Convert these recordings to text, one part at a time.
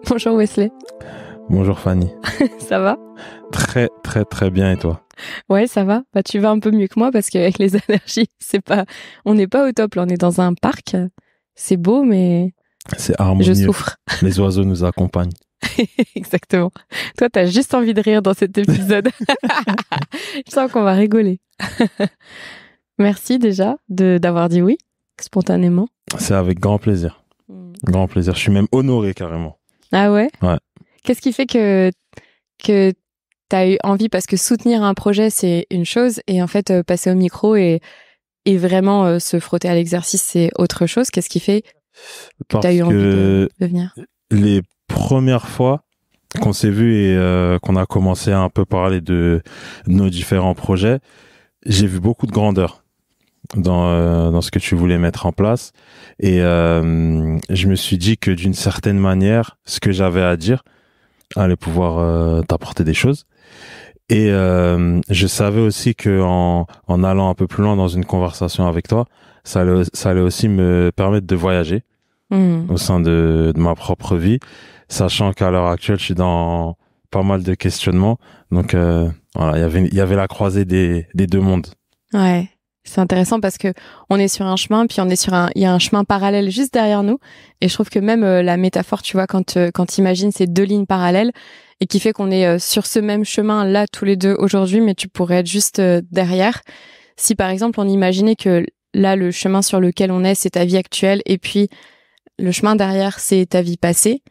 Bonjour Wesley. Bonjour Fanny. Ça va? Très très très bien et toi? Ouais, ça va. Bah tu vas un peu mieux que moi parce qu'avec les allergies, on n'est pas au top. Là, on est dans un parc. C'est beau, mais C'est je harmonieux. souffre. Les oiseaux nous accompagnent. Exactement. Toi, t'as juste envie de rire dans cet épisode. Je sens qu'on va rigoler. Merci déjà d'avoir dit oui spontanément. C'est avec grand plaisir. Grand plaisir. Je suis même honoré carrément. Ah ouais? Ouais. Qu'est-ce qui fait que t'as eu envie, parce que soutenir un projet, c'est une chose, et en fait, passer au micro et vraiment se frotter à l'exercice, c'est autre chose. Qu'est-ce qui fait que t'as eu envie de venir? Les premières fois qu'on s'est vu et qu'on a commencé à un peu parler de nos différents projets, j'ai vu beaucoup de grandeur dans ce que tu voulais mettre en place. Et je me suis dit que d'une certaine manière, ce que j'avais à dire allait pouvoir t'apporter des choses. Et je savais aussi que en allant un peu plus loin dans une conversation avec toi, ça allait aussi me permettre de voyager au sein de ma propre vie, sachant qu'à l'heure actuelle, je suis dans pas mal de questionnements. Donc voilà, il y avait la croisée des deux mondes. Ouais. C'est intéressant parce que on est sur un chemin, puis il y a un chemin parallèle juste derrière nous. Et je trouve que même la métaphore, tu vois, quand t'imagines ces deux lignes parallèles et qui fait qu'on est sur ce même chemin là tous les deux aujourd'hui, mais tu pourrais être juste derrière. Si par exemple on imaginait que là le chemin sur lequel on est, c'est ta vie actuelle, et puis le chemin derrière, c'est ta vie passée.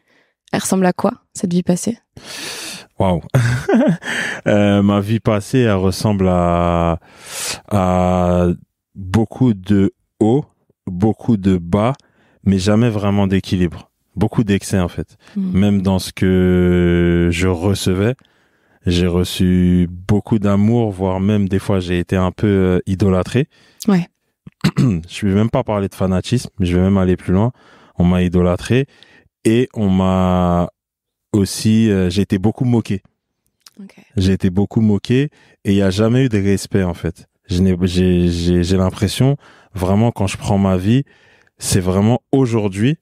Elle ressemble à quoi, cette vie passée? Waouh. Ma vie passée, elle ressemble à beaucoup de hauts, beaucoup de bas, mais jamais vraiment d'équilibre. Beaucoup d'excès, en fait. Même dans ce que je recevais, j'ai reçu beaucoup d'amour, voire même des fois, j'ai été un peu idolâtré. Ouais. Je vais même pas parler de fanatisme, je vais même aller plus loin. On m'a idolâtré et on m'a aussi, j'ai été beaucoup moqué. Okay. J'ai été beaucoup moqué et il n'y a jamais eu de respect, en fait. J'ai l'impression, vraiment, quand je prends ma vie, c'est vraiment aujourd'hui,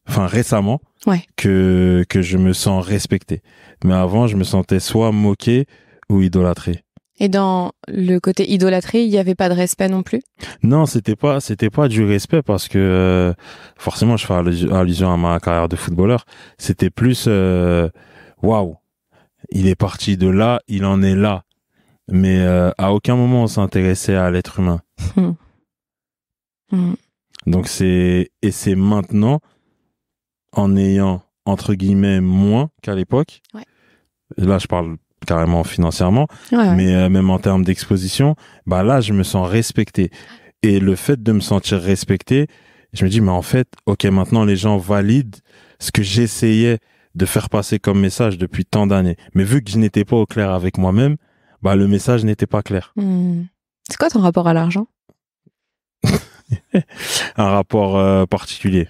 enfin récemment, ouais, que je me sens respecté. Mais avant, je me sentais soit moqué ou idolâtré. Et dans le côté idolâtré, il n'y avait pas de respect non plus? Non, c'était pas du respect parce que forcément, je fais allusion à ma carrière de footballeur. C'était plus waouh, il est parti de là, il en est là. Mais à aucun moment on s'intéressait à l'être humain. Donc c'est maintenant, en ayant entre guillemets moins qu'à l'époque. Ouais. Là, je parle carrément financièrement, mais même en termes d'exposition, bah là, je me sens respecté. Et le fait de me sentir respecté, je me dis, mais en fait, ok, maintenant les gens valident ce que j'essayais de faire passer comme message depuis tant d'années. Mais vu que je n'étais pas au clair avec moi-même, bah le message n'était pas clair. C'est quoi ton rapport à l'argent? Un rapport particulier.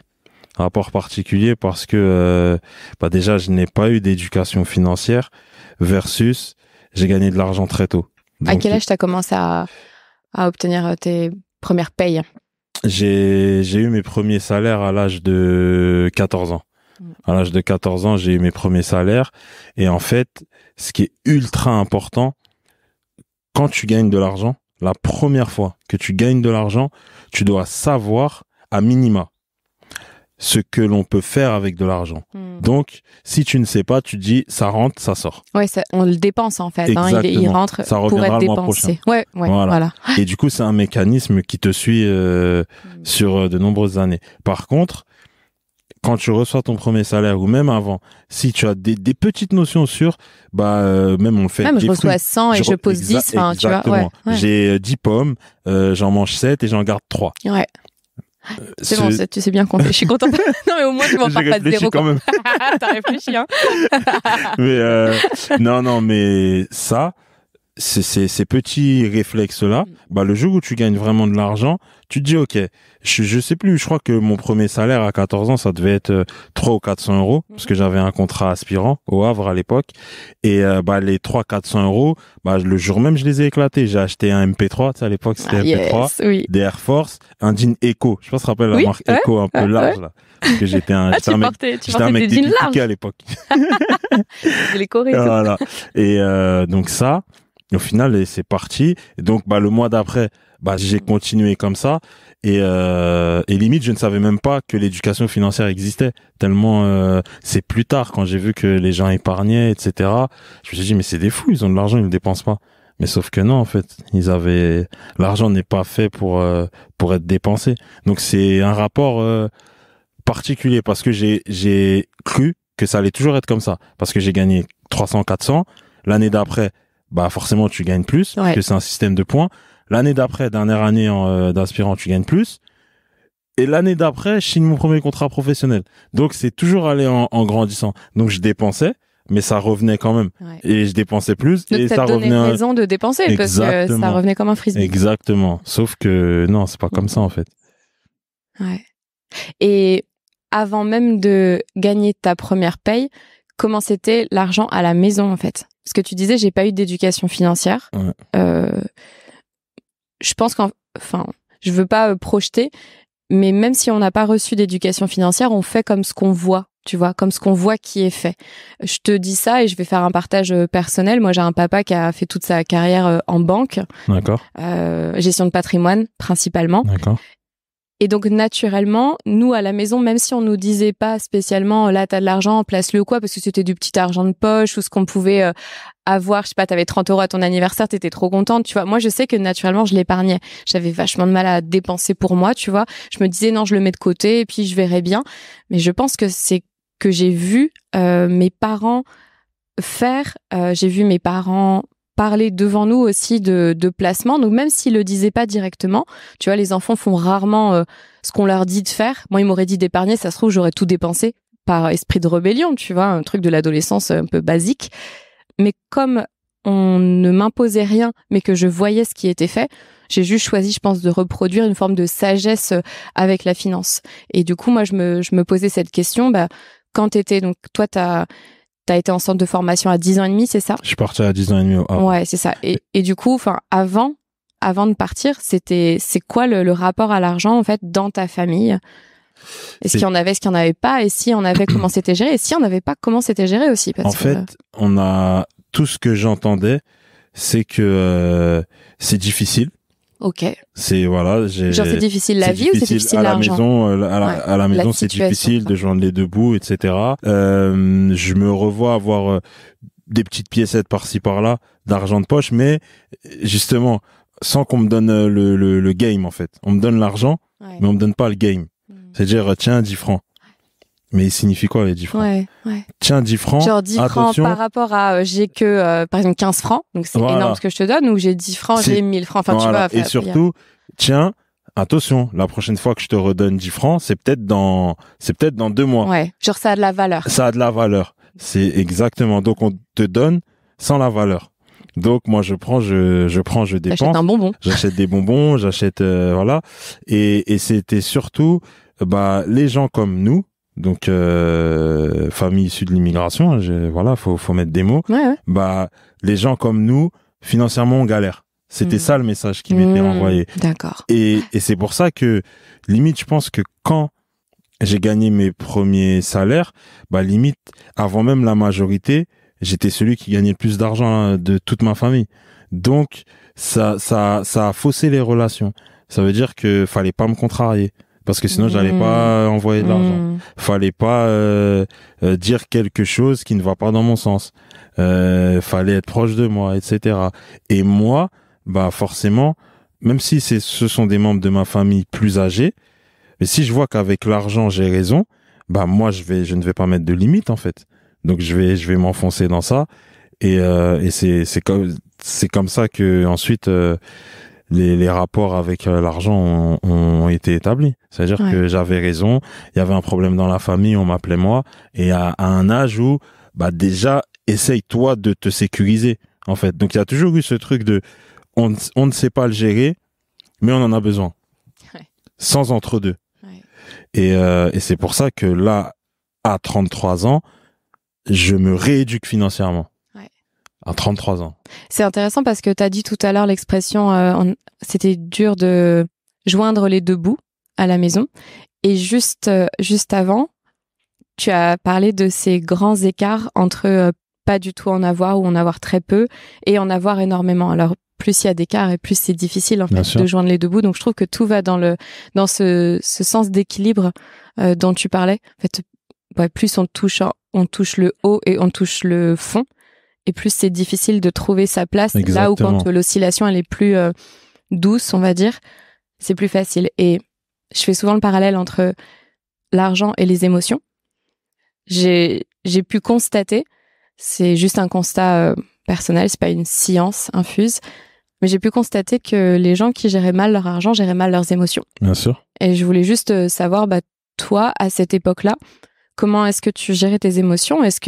Un rapport particulier parce que bah déjà, je n'ai pas eu d'éducation financière versus j'ai gagné de l'argent très tôt. Donc, à quel âge tu as commencé à obtenir tes premières payes? J'ai eu mes premiers salaires à l'âge de 14 ans. À l'âge de 14 ans, j'ai eu mes premiers salaires. Et en fait, ce qui est ultra important, quand tu gagnes de l'argent, la première fois que tu gagnes de l'argent, tu dois savoir à minima ce que l'on peut faire avec de l'argent. Donc, si tu ne sais pas, tu dis ça rentre, ça sort. Ouais, on le dépense en fait. Hein, il rentre ça pour être le mois dépensé. prochain. Ouais, voilà. Et du coup, c'est un mécanisme qui te suit sur de nombreuses années. Par contre, quand tu reçois ton premier salaire ou même avant, si tu as des petites notions sur, même on le fait. Même je reçois 100 et je pose 10, enfin, tu vois. Ouais. J'ai 10 pommes, j'en mange 7 et j'en garde 3. Ouais. C'est bon, tu sais bien compter. Je suis contente. Non, mais au moins, tu m'en parles pas de zéro. Quand même. T'as réfléchi, hein. Mais non, mais ça, ces petits réflexes-là, bah, le jour où tu gagnes vraiment de l'argent, tu te dis, OK, je sais plus, je crois que mon premier salaire à 14 ans, ça devait être 300 ou 400 euros, parce que j'avais un contrat aspirant au Havre à l'époque. Et, bah, les 300-400 euros, bah, le jour même, je les ai éclatés. J'ai acheté un MP3, tu sais, à l'époque, c'était MP3, oui. des Air Force, un jean Echo. Je sais pas si tu te rappelles la marque Echo, un peu large, là. Parce que j'étais un mec piqué à l'époque. Les Corées. Voilà. Et, donc ça, au final, c'est parti. Et donc, bah, le mois d'après, bah, j'ai continué comme ça. Et limite, je ne savais même pas que l'éducation financière existait. Tellement, c'est plus tard, quand j'ai vu que les gens épargnaient, etc. Je me suis dit, mais c'est des fous, ils ont de l'argent, ils ne le dépensent pas. Mais sauf que non, en fait, l'argent n'est pas fait pour être dépensé. Donc, c'est un rapport, particulier parce que j'ai cru que ça allait toujours être comme ça. Parce que j'ai gagné 300, 400. L'année d'après, bah, forcément, tu gagnes plus. Parce que c'est un système de points. L'année d'après, dernière année d'aspirant, tu gagnes plus. Et l'année d'après, je signe mon premier contrat professionnel. Donc, c'est toujours allé en grandissant. Donc, je dépensais, mais ça revenait quand même. Ouais. Et je dépensais plus. Donc, et ça revenait. Donc, raison de dépenser. Exactement. Parce que ça revenait comme un frisbee. Exactement. Sauf que, non, c'est pas comme ça, en fait. Ouais. Et avant même de gagner ta première paye, comment c'était l'argent à la maison, en fait? Parce que tu disais, j'ai pas eu d'éducation financière. Ouais. Je pense je veux pas projeter, mais même si on n'a pas reçu d'éducation financière, on fait comme ce qu'on voit, tu vois, comme ce qu'on voit qui est fait. Je te dis ça et je vais faire un partage personnel. Moi, j'ai un papa qui a fait toute sa carrière en banque. D'accord. Gestion de patrimoine, principalement. D'accord. Et donc, naturellement, nous, à la maison, même si on nous disait pas spécialement, là, t'as de l'argent, place-le ou quoi, parce que c'était du petit argent de poche ou ce qu'on pouvait avoir, je sais pas, t'avais 30 euros à ton anniversaire, t'étais trop contente, tu vois. Moi, je sais que naturellement, je l'épargnais. J'avais vachement de mal à dépenser pour moi, tu vois. Je me disais, non, je le mets de côté et puis je verrai bien. Mais je pense que c'est que j'ai vu mes parents faire, j'ai vu mes parents parler devant nous aussi de placement. Donc, même s'ils le disaient pas directement, tu vois, les enfants font rarement ce qu'on leur dit de faire. Moi, ils m'auraient dit d'épargner, ça se trouve, j'aurais tout dépensé par esprit de rébellion, tu vois, un truc de l'adolescence un peu basique. Mais comme on ne m'imposait rien, mais que je voyais ce qui était fait, j'ai juste choisi, je pense, de reproduire une forme de sagesse avec la finance. Et du coup, moi, je me posais cette question, quand t'étais, donc, toi, t'as été en centre de formation à 10 ans et demi, c'est ça? Je suis parti à 10 ans et demi. Ouais, c'est ça. Et du coup, avant de partir, c'est quoi le rapport à l'argent, en fait, dans ta famille? Est-ce qu'il y en avait, est-ce qu'il n'y en avait pas? Et si on avait, comment c'était géré? Et si on n'avait pas, comment c'était géré aussi? En fait, on a, tout ce que j'entendais, c'est que c'est difficile. Ok. C'est voilà, genre c'est difficile la vie ou c'est difficile l'argent? À la maison, c'est difficile de joindre les deux bouts, etc. Je me revois avoir des petites piécettes par-ci par-là d'argent de poche, mais justement sans qu'on me donne le game en fait. On me donne l'argent, mais on me donne pas le game. C'est-à-dire tiens 10 francs. Mais il signifie quoi les 10 francs? Ouais. Tiens 10 francs. Genre 10 francs par rapport à j'ai que par exemple 15 francs. Donc c'est énorme ce que je te donne, ou j'ai 10 francs, j'ai 1000 francs. Enfin tu vois. Et surtout, tiens, attention, la prochaine fois que je te redonne 10 francs, c'est peut-être dans 2 mois. Ouais. Genre ça a de la valeur. Ça a de la valeur. C'est exactement. Donc on te donne sans la valeur. Donc moi je dépense. J'achète un bonbon. J'achète des bonbons, j'achète voilà. Et c'était surtout les gens comme nous. Donc famille issue de l'immigration, voilà, faut mettre des mots. Ouais. Les gens comme nous, financièrement, on galère. C'était ça le message qui m'était envoyé. D'accord. Et c'est pour ça que limite, je pense que quand j'ai gagné mes premiers salaires, limite avant même la majorité, j'étais celui qui gagnait le plus d'argent de toute ma famille. Donc ça a faussé les relations. Ça veut dire que fallait pas me contrarier. Parce que sinon, j'allais pas envoyer de l'argent. Fallait pas dire quelque chose qui ne va pas dans mon sens. Fallait être proche de moi, etc. Et moi, forcément, même si ce sont des membres de ma famille plus âgés, mais si je vois qu'avec l'argent j'ai raison, moi je ne vais pas mettre de limite en fait. Donc je vais m'enfoncer dans ça. Et c'est comme ça que ensuite les rapports avec l'argent ont été établis. C'est-à-dire que j'avais raison, il y avait un problème dans la famille, on m'appelait moi, et à un âge où déjà essaye toi de te sécuriser en fait. Donc il y a toujours eu ce truc de on ne sait pas le gérer, mais on en a besoin. Ouais. Sans entre-deux. Ouais. Et c'est pour ça que là, à 33 ans, je me rééduque financièrement. Ouais. À 33 ans. C'est intéressant parce que tu as dit tout à l'heure l'expression c'était dur de joindre les deux bouts à la maison. Et juste avant, tu as parlé de ces grands écarts entre pas du tout en avoir ou en avoir très peu et en avoir énormément. Alors, plus il y a d'écart et plus c'est difficile en fait de joindre les deux bouts. Donc, je trouve que tout va dans ce sens d'équilibre dont tu parlais. En fait, ouais, plus on touche le haut et on touche le fond, et plus c'est difficile de trouver sa place. Exactement. Là où quand l'oscillation elle est plus douce, on va dire, c'est plus facile. Et je fais souvent le parallèle entre l'argent et les émotions. J'ai pu constater, c'est juste un constat personnel, c'est pas une science infuse, mais j'ai pu constater que les gens qui géraient mal leur argent géraient mal leurs émotions. Bien sûr. Et je voulais juste savoir, toi, à cette époque-là, comment est-ce que tu gérais tes émotions ? Est-ce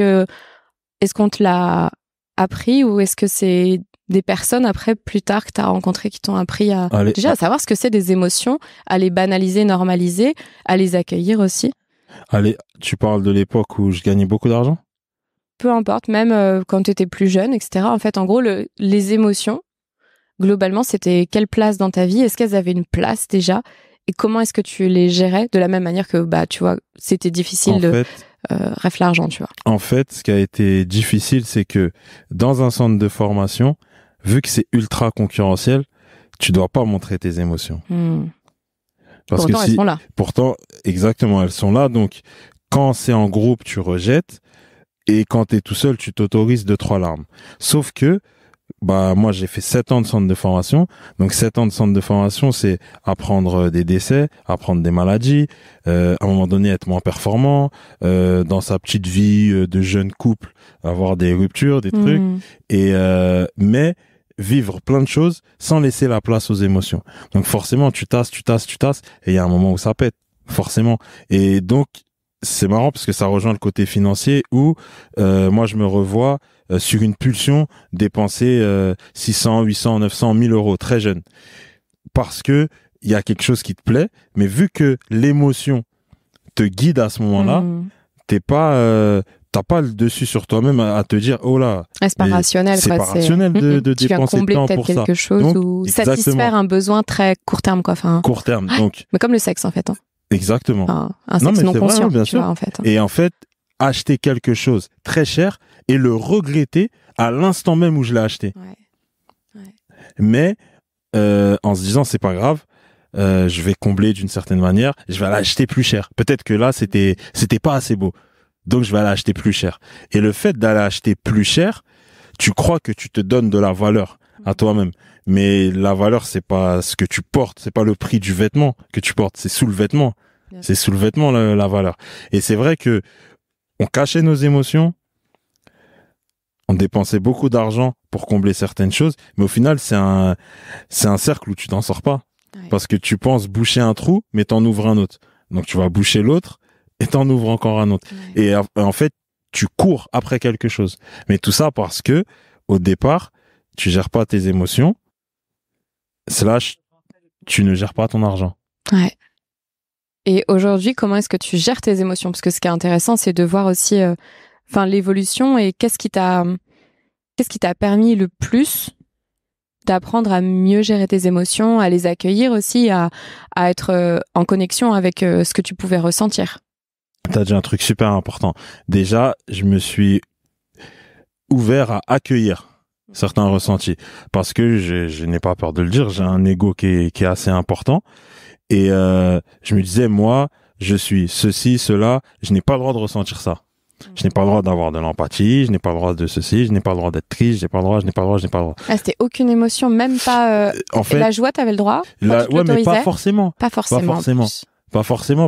qu'on te l'a appris ou est-ce que c'est des personnes après, plus tard, que tu as rencontrées qui t'ont appris à savoir ce que c'est des émotions, à les banaliser, normaliser, à les accueillir aussi ? Allez, tu parles de l'époque où je gagnais beaucoup d'argent ? Peu importe, même quand tu étais plus jeune, etc. En fait, en gros, les émotions, globalement, c'était quelle place dans ta vie ? Est-ce qu'elles avaient une place déjà ? Et comment est-ce que tu les gérais de la même manière que, tu vois, c'était difficile ref l'argent, tu vois. En fait, ce qui a été difficile, c'est que dans un centre de formation, vu que c'est ultra concurrentiel, tu dois pas montrer tes émotions. Parce pourtant, elles sont là. Pourtant, exactement, elles sont là. Donc, quand c'est en groupe, tu rejettes. Et quand tu es tout seul, tu t'autorises 2-3 larmes. Sauf que, moi, j'ai fait 7 ans de centre de formation. Donc, 7 ans de centre de formation, c'est apprendre des décès, apprendre des maladies, à un moment donné, être moins performant, dans sa petite vie de jeune couple, avoir des ruptures, des trucs. Mais vivre plein de choses sans laisser la place aux émotions. Donc, forcément, tu tasses, et il y a un moment où ça pète. Forcément. Et donc, c'est marrant parce que ça rejoint le côté financier où moi je me revois sur une pulsion dépenser 600, 800, 900, 1000 euros très jeune parce que il y a quelque chose qui te plaît, mais vu que l'émotion te guide à ce moment-là, t'as pas le dessus sur toi-même à te dire oh là, c'est pas rationnel, c'est pas rationnel de dépenser de temps pour ça. Quelque chose donc, ou satisfaire un besoin très court terme quoi. Court terme donc. Mais comme le sexe en fait. Exactement. Un sexe non conscient, bien sûr. Vois, en fait. Et en fait, acheter quelque chose très cher et le regretter à l'instant même où je l'ai acheté. Ouais. Mais en se disant c'est pas grave, je vais combler d'une certaine manière, je vais l'acheter plus cher. Peut-être que là c'était pas assez beau, donc je vais l'acheter plus cher. Et le fait d'aller acheter plus cher, tu crois que tu te donnes de la valeur à toi-même. Mais la valeur, c'est pas ce que tu portes, c'est pas le prix du vêtement que tu portes, c'est sous le vêtement. Bien. C'est sous le vêtement la valeur. Et c'est vrai que on cachait nos émotions, on dépensait beaucoup d'argent pour combler certaines choses, mais au final, c'est un cercle où tu t'en sors pas. Ouais. Parce que tu penses boucher un trou, mais t'en ouvres un autre. Donc tu vas boucher l'autre et t'en ouvres encore un autre. Ouais. Et en fait, tu cours après quelque chose. Mais tout ça parce que, au départ, tu gères pas tes émotions, / tu ne gères pas ton argent. Ouais. Et aujourd'hui, comment est-ce que tu gères tes émotions ? Parce que ce qui est intéressant, c'est de voir aussi l'évolution et qu'est-ce qui t'a permis le plus d'apprendre à mieux gérer tes émotions, à les accueillir aussi, à être en connexion avec ce que tu pouvais ressentir. T'as dit un truc super important. Déjà, je me suis ouvert à accueillir certains ressentis parce que je n'ai pas peur de le dire, j'ai un ego qui est assez important et je me disais moi je suis ceci, cela, je n'ai pas le droit de ressentir ça, je n'ai pas le droit d'avoir de l'empathie, je n'ai pas le droit de ceci, je n'ai pas le droit d'être triste, je n'ai pas le droit. C'était aucune émotion, même pas en fait, la joie, t'avais le droit, ouais, mais pas forcément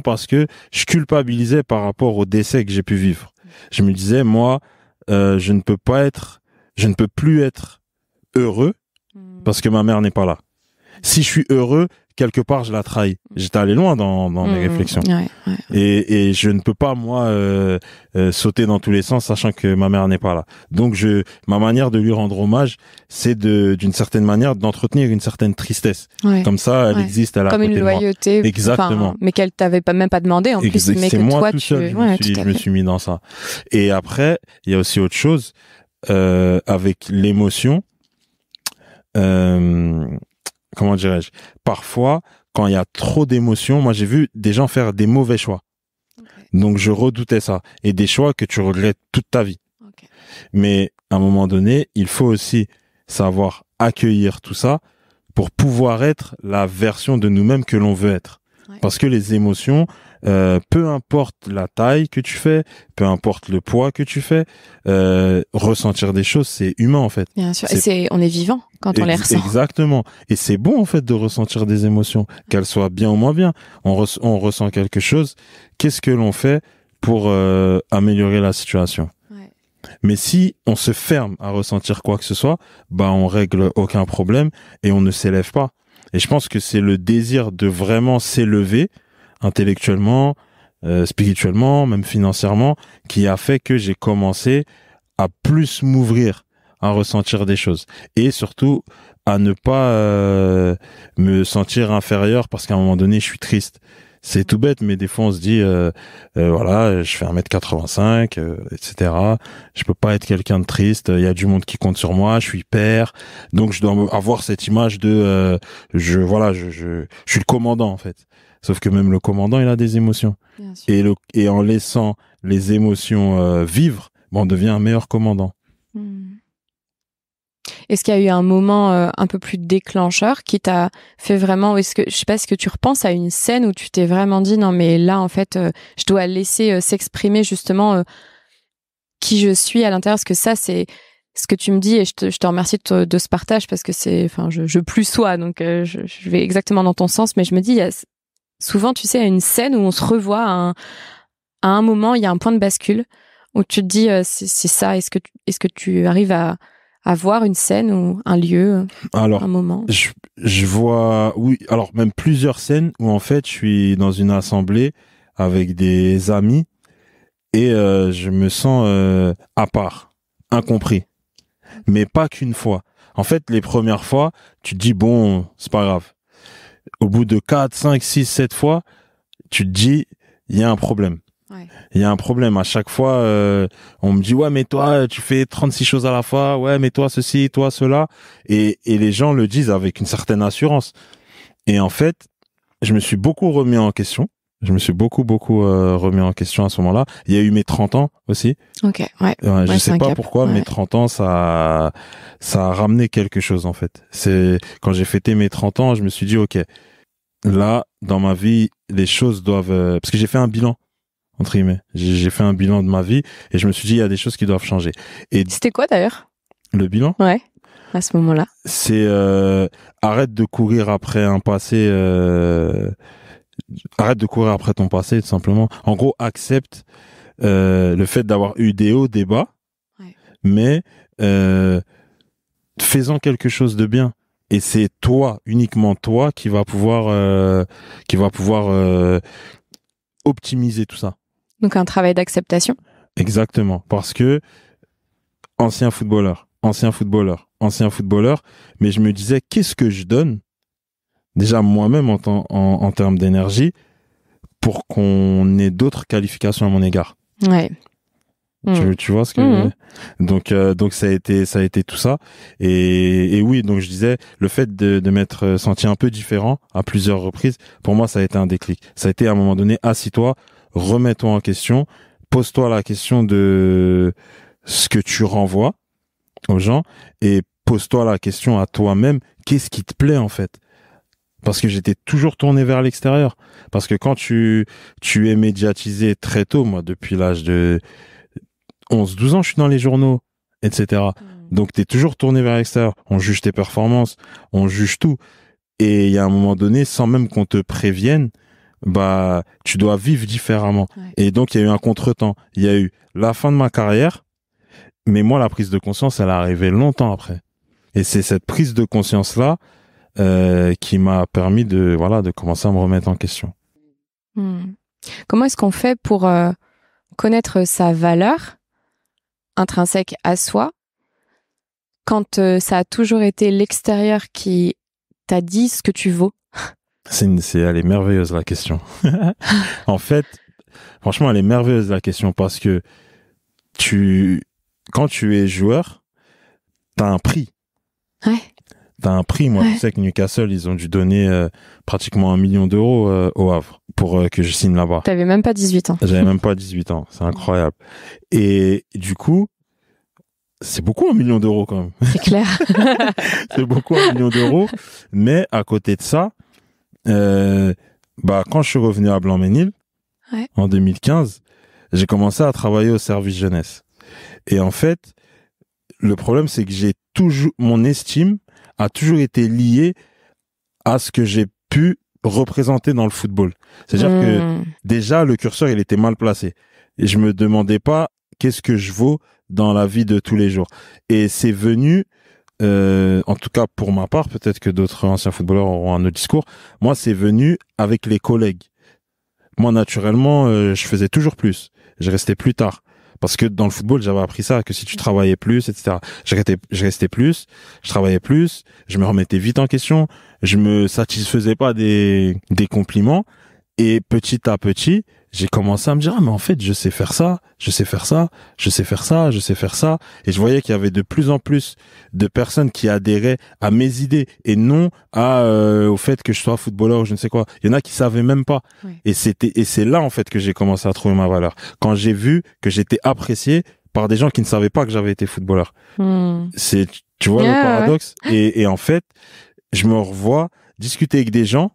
parce que je culpabilisais par rapport au décès que j'ai pu vivre. Je me disais moi je ne peux plus être heureux parce que ma mère n'est pas là. Si je suis heureux, quelque part, je la trahis. J'étais allé loin dans mes réflexions. Ouais. Et je ne peux pas, moi, sauter dans tous les sens, sachant que ma mère n'est pas là. Donc, ma manière de lui rendre hommage, c'est d'une certaine manière, d'entretenir une certaine tristesse. Ouais. Comme ça, elle existe, elle est à comme côté une de moi. loyauté. Exactement. Mais qu'elle t'avait même pas demandé, en plus, mais c'est que moi toi, tout seul, je me suis mis dans ça. Et après, il y a aussi autre chose, avec l'émotion, comment dirais-je, parfois, quand il y a trop d'émotions, moi j'ai vu des gens faire des mauvais choix. Okay. Donc je redoutais ça. Et des choix que tu regrettes toute ta vie. Okay. Mais à un moment donné, il faut aussi savoir accueillir tout ça pour pouvoir être la version de nous-mêmes que l'on veut être. Ouais. Parce que les émotions, peu importe la taille que tu fais, peu importe le poids que tu fais, ressentir des choses, c'est humain en fait. Bien sûr. Et on est vivant quand on les ressent. Exactement. Et c'est bon en fait de ressentir des émotions, qu'elles soient bien ou moins bien. On ressent quelque chose. Qu'est-ce que l'on fait pour améliorer la situation? Ouais. Mais si on se ferme à ressentir quoi que ce soit, on règle aucun problème et on ne s'élève pas. Et je pense que c'est le désir de vraiment s'élever intellectuellement, spirituellement, même financièrement, qui a fait que j'ai commencé à plus m'ouvrir à ressentir des choses et surtout à ne pas me sentir inférieur parce qu'à un moment donné je suis triste. C'est tout bête, mais des fois on se dit voilà, je fais 1m85, etc. Je peux pas être quelqu'un de triste, il y a du monde qui compte sur moi, je suis père, donc je dois avoir cette image de je suis le commandant en fait. Sauf que même le commandant, il a des émotions. Et en laissant les émotions vivre, on devient un meilleur commandant. Est-ce qu'il y a eu un moment un peu plus déclencheur qui t'a fait vraiment, je sais pas, est-ce que tu repenses à une scène où tu t'es vraiment dit non mais là en fait je dois laisser s'exprimer justement qui je suis à l'intérieur, parce que ça c'est ce que tu me dis et je te remercie de ce partage parce que je plus sois, donc je vais exactement dans ton sens, mais je me dis il y a souvent, tu sais, à une scène où on se revoit à un moment, il y a un point de bascule où tu te dis c'est ça. Est-ce que tu arrives à voir une scène ou un lieu, un moment? Je vois, oui, alors même plusieurs scènes où en fait je suis dans une assemblée avec des amis et je me sens à part, incompris. Mais pas qu'une fois. En fait, les premières fois, tu te dis bon, c'est pas grave. Au bout de 4, 5, 6, 7 fois, tu te dis, il y a un problème. Ouais. Il y a un problème. À chaque fois, on me dit, ouais, mais toi, tu fais 36 choses à la fois. Ouais, mais toi, ceci, toi, cela. Et les gens le disent avec une certaine assurance. Et en fait, je me suis beaucoup remis en question. Je me suis beaucoup remis en question à ce moment-là. Il y a eu mes 30 ans aussi. Ok, ouais. Je sais pas pourquoi, mes 30 ans, ça a ramené quelque chose, en fait. C'est quand j'ai fêté mes 30 ans, je me suis dit, ok, là, dans ma vie, les choses doivent... parce que j'ai fait un bilan, entre guillemets. J'ai fait un bilan de ma vie et je me suis dit, il y a des choses qui doivent changer. Et c'était quoi, d'ailleurs? Le bilan? Ouais, à ce moment-là. C'est arrête de courir après un passé... arrête de courir après ton passé, tout simplement. En gros, accepte le fait d'avoir eu des hauts, des bas, ouais. Mais fais-en quelque chose de bien. Et c'est toi, uniquement toi, qui va pouvoir optimiser tout ça. Donc un travail d'acceptation. Exactement, parce que ancien footballeur, mais je me disais, qu'est-ce que je donne déjà moi-même en termes d'énergie pour qu'on ait d'autres qualifications à mon égard. Ouais. Tu vois ce que donc ça a été tout ça et oui, donc je disais, le fait de m'être senti un peu différent à plusieurs reprises, pour moi ça a été un déclic. Ça a été à un moment donné, assis-toi, remets-toi en question, pose-toi la question de ce que tu renvoies aux gens et pose-toi la question à toi-même, qu'est-ce qui te plaît en fait? Parce que j'étais toujours tourné vers l'extérieur. Parce que quand tu es médiatisé très tôt, moi, depuis l'âge de 11-12 ans, je suis dans les journaux, etc. Donc, t'es toujours tourné vers l'extérieur. On juge tes performances, on juge tout. Et il y a un moment donné, sans même qu'on te prévienne, tu dois vivre différemment. Ouais. Et donc, il y a eu un contretemps. Il y a eu la fin de ma carrière, mais moi, la prise de conscience, elle est arrivée longtemps après. Et c'est cette prise de conscience-là, qui m'a permis de commencer à me remettre en question. Comment est-ce qu'on fait pour connaître sa valeur intrinsèque à soi quand ça a toujours été l'extérieur qui t'a dit ce que tu vaux? Elle est merveilleuse la question. En fait, franchement, elle est merveilleuse la question parce que quand tu es joueur, t'as un prix. Ouais. T'as un prix. Moi, je sais que Newcastle, ils ont dû donner pratiquement 1 million d'euros au Havre pour que je signe là-bas. T'avais même pas 18 ans. J'avais même pas 18 ans. C'est incroyable. Et du coup, c'est beaucoup 1 million d'euros quand même. C'est clair. C'est beaucoup 1 million d'euros. Mais à côté de ça, quand je suis revenu à Blanc-Ménil, en 2015, j'ai commencé à travailler au service jeunesse. Et en fait, le problème, c'est que mon estime a toujours été liée à ce que j'ai pu représenter dans le football. C'est-à-dire que déjà, le curseur, il était mal placé. Et je me demandais pas qu'est-ce que je vaux dans la vie de tous les jours. Et c'est venu, en tout cas pour ma part, peut-être que d'autres anciens footballeurs auront un autre discours. Moi, c'est venu avec les collègues. Moi, naturellement, je faisais toujours plus. Je restais plus tard. Parce que dans le football, j'avais appris ça, que si tu travaillais plus, etc. Je restais plus, je travaillais plus, je me remettais vite en question, je me satisfaisais pas des compliments. Et petit à petit, j'ai commencé à me dire, mais en fait, je sais faire ça, je sais faire ça, je sais faire ça, je sais faire ça. Et je voyais qu'il y avait de plus en plus de personnes qui adhéraient à mes idées et non au fait que je sois footballeur ou je ne sais quoi. Il y en a qui savaient même pas. Oui. Et c'est là, en fait, que j'ai commencé à trouver ma valeur. Quand j'ai vu que j'étais apprécié par des gens qui ne savaient pas que j'avais été footballeur. Tu vois le paradoxe? Ouais. Et en fait, je me revois discuter avec des gens,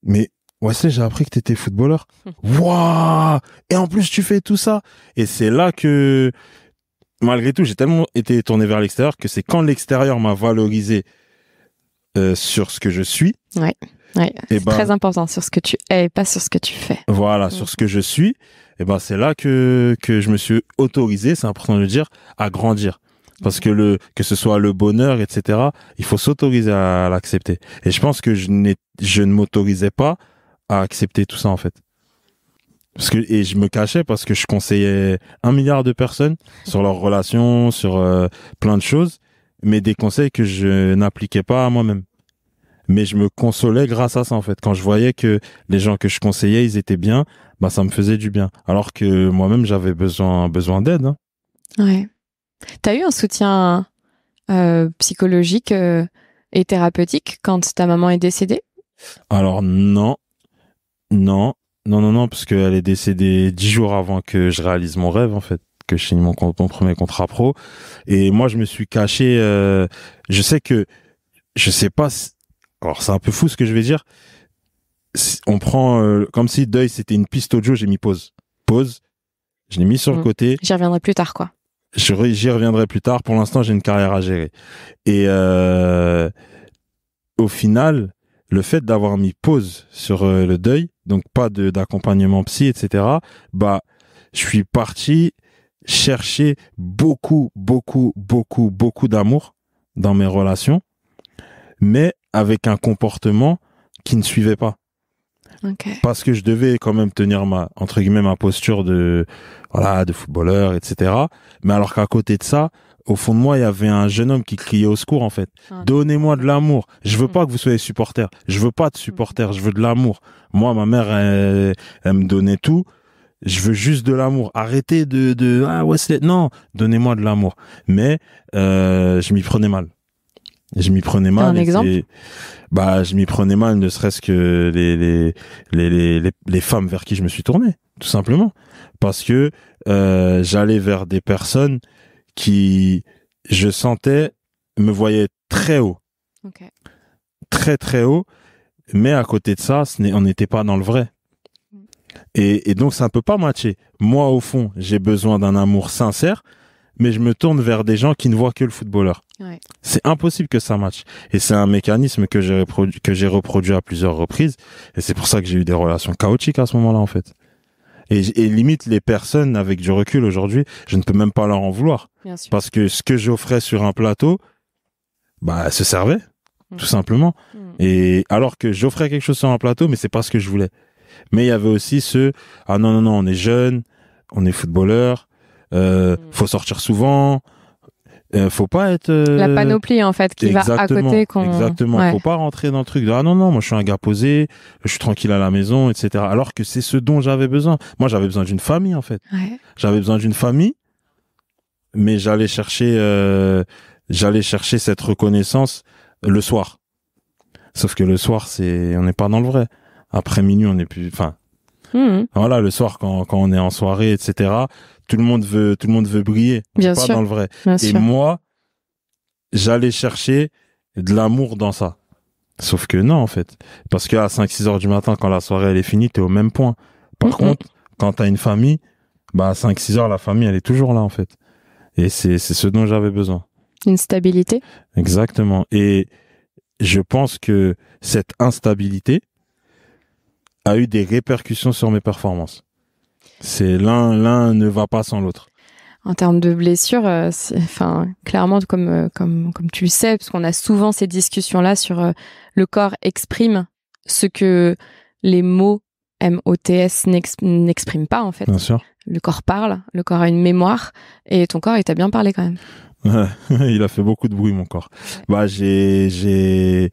mais Wesley, j'ai appris que t'étais footballeur. Waouh! Et en plus, tu fais tout ça. Et c'est là que, malgré tout, j'ai tellement été tourné vers l'extérieur que c'est quand l'extérieur m'a valorisé sur ce que je suis. Ouais. C'est très important sur ce que tu es et pas sur ce que tu fais. Voilà, sur ce que je suis. Et c'est là que je me suis autorisé, c'est important de le dire, à grandir. Parce que ce soit le bonheur, etc., il faut s'autoriser à l'accepter. Et je pense que je ne m'autorisais pas à accepter tout ça, en fait. Et je me cachais parce que je conseillais 1 milliard de personnes sur leurs relations, sur plein de choses, mais des conseils que je n'appliquais pas à moi-même. Mais je me consolais grâce à ça, en fait. Quand je voyais que les gens que je conseillais, ils étaient bien, ça me faisait du bien. Alors que moi-même, j'avais besoin d'aide. Hein. Ouais. T'as eu un soutien psychologique et thérapeutique quand ta maman est décédée? Alors non, parce qu'elle est décédée 10 jours avant que je réalise mon rêve, en fait, que je signe mon premier contrat pro. Et moi, je me suis caché, je sais pas, alors c'est un peu fou ce que je vais dire. On prend, comme si deuil, c'était une piste audio, j'ai mis pause. Pause, je l'ai mis sur le côté. J'y reviendrai plus tard, quoi. J'y reviendrai plus tard. Pour l'instant, j'ai une carrière à gérer. Et au final, le fait d'avoir mis pause sur le deuil, donc pas d'accompagnement psy, etc., je suis parti chercher beaucoup d'amour dans mes relations, mais avec un comportement qui ne suivait pas. Okay. Parce que je devais quand même tenir ma posture de footballeur, etc. Mais alors qu'à côté de ça, au fond de moi, il y avait un jeune homme qui criait au secours, en fait. Donnez-moi de l'amour. Je veux pas que vous soyez supporter. Je veux pas de supporter. Je veux de l'amour. Moi, ma mère, elle me donnait tout. Je veux juste de l'amour. Arrêtez Wesley. Non, donnez-moi de l'amour. Mais, je m'y prenais mal. Je m'y prenais mal. Un exemple? Je m'y prenais mal, ne serait-ce que les femmes vers qui je me suis tourné, tout simplement. Parce que, j'allais vers des personnes qui, je sentais, me voyaient très haut. Okay. Très, très haut. Mais à côté de ça, on n'était pas dans le vrai. Et donc, ça ne peut pas matcher. Moi, au fond, j'ai besoin d'un amour sincère, mais je me tourne vers des gens qui ne voient que le footballeur. Ouais. C'est impossible que ça matche. Et c'est un mécanisme que j'ai reproduit à plusieurs reprises. Et c'est pour ça que j'ai eu des relations chaotiques à ce moment-là, en fait. Et limite, les personnes, avec du recul aujourd'hui, je ne peux même pas leur en vouloir. Bien sûr. Parce que ce que j'offrais sur un plateau, se servait. tout simplement. Et alors que j'offrais quelque chose sur un plateau, mais c'est pas ce que je voulais. Mais il y avait aussi ah non, on est jeune, on est footballeur, faut sortir souvent, faut pas être... La panoplie, en fait, qui va à côté. Exactement. Ouais. Faut pas rentrer dans le truc de, ah non, moi je suis un gars posé, je suis tranquille à la maison, etc. Alors que c'est ce dont j'avais besoin. Moi, j'avais besoin d'une famille, en fait. Ouais. J'avais besoin d'une famille, mais j'allais chercher cette reconnaissance le soir. Sauf que le soir, on n'est pas dans le vrai. Après minuit, on n'est plus, voilà, le soir, quand on est en soirée, etc., tout le monde veut briller. Bien pas sûr. dans le vrai. Bien Et sûr. moi, j'allais chercher de l'amour dans ça. Sauf que non, en fait. Parce qu'à 5-6 heures du matin, quand la soirée, elle est finie, t'es au même point. Par contre, quand t'as une famille, à 5-6 heures, la famille, elle est toujours là, en fait. Et c'est ce dont j'avais besoin. Une stabilité. Exactement. Et je pense que cette instabilité a eu des répercussions sur mes performances. C'est l'un ne va pas sans l'autre. En termes de blessures, clairement, comme tu le sais, parce qu'on a souvent ces discussions-là sur le corps exprime ce que les mots MOTS n'expriment pas, en fait. Bien sûr. Le corps parle, le corps a une mémoire, et ton corps, il t'a bien parlé quand même. Il a fait beaucoup de bruit, mon corps. J'ai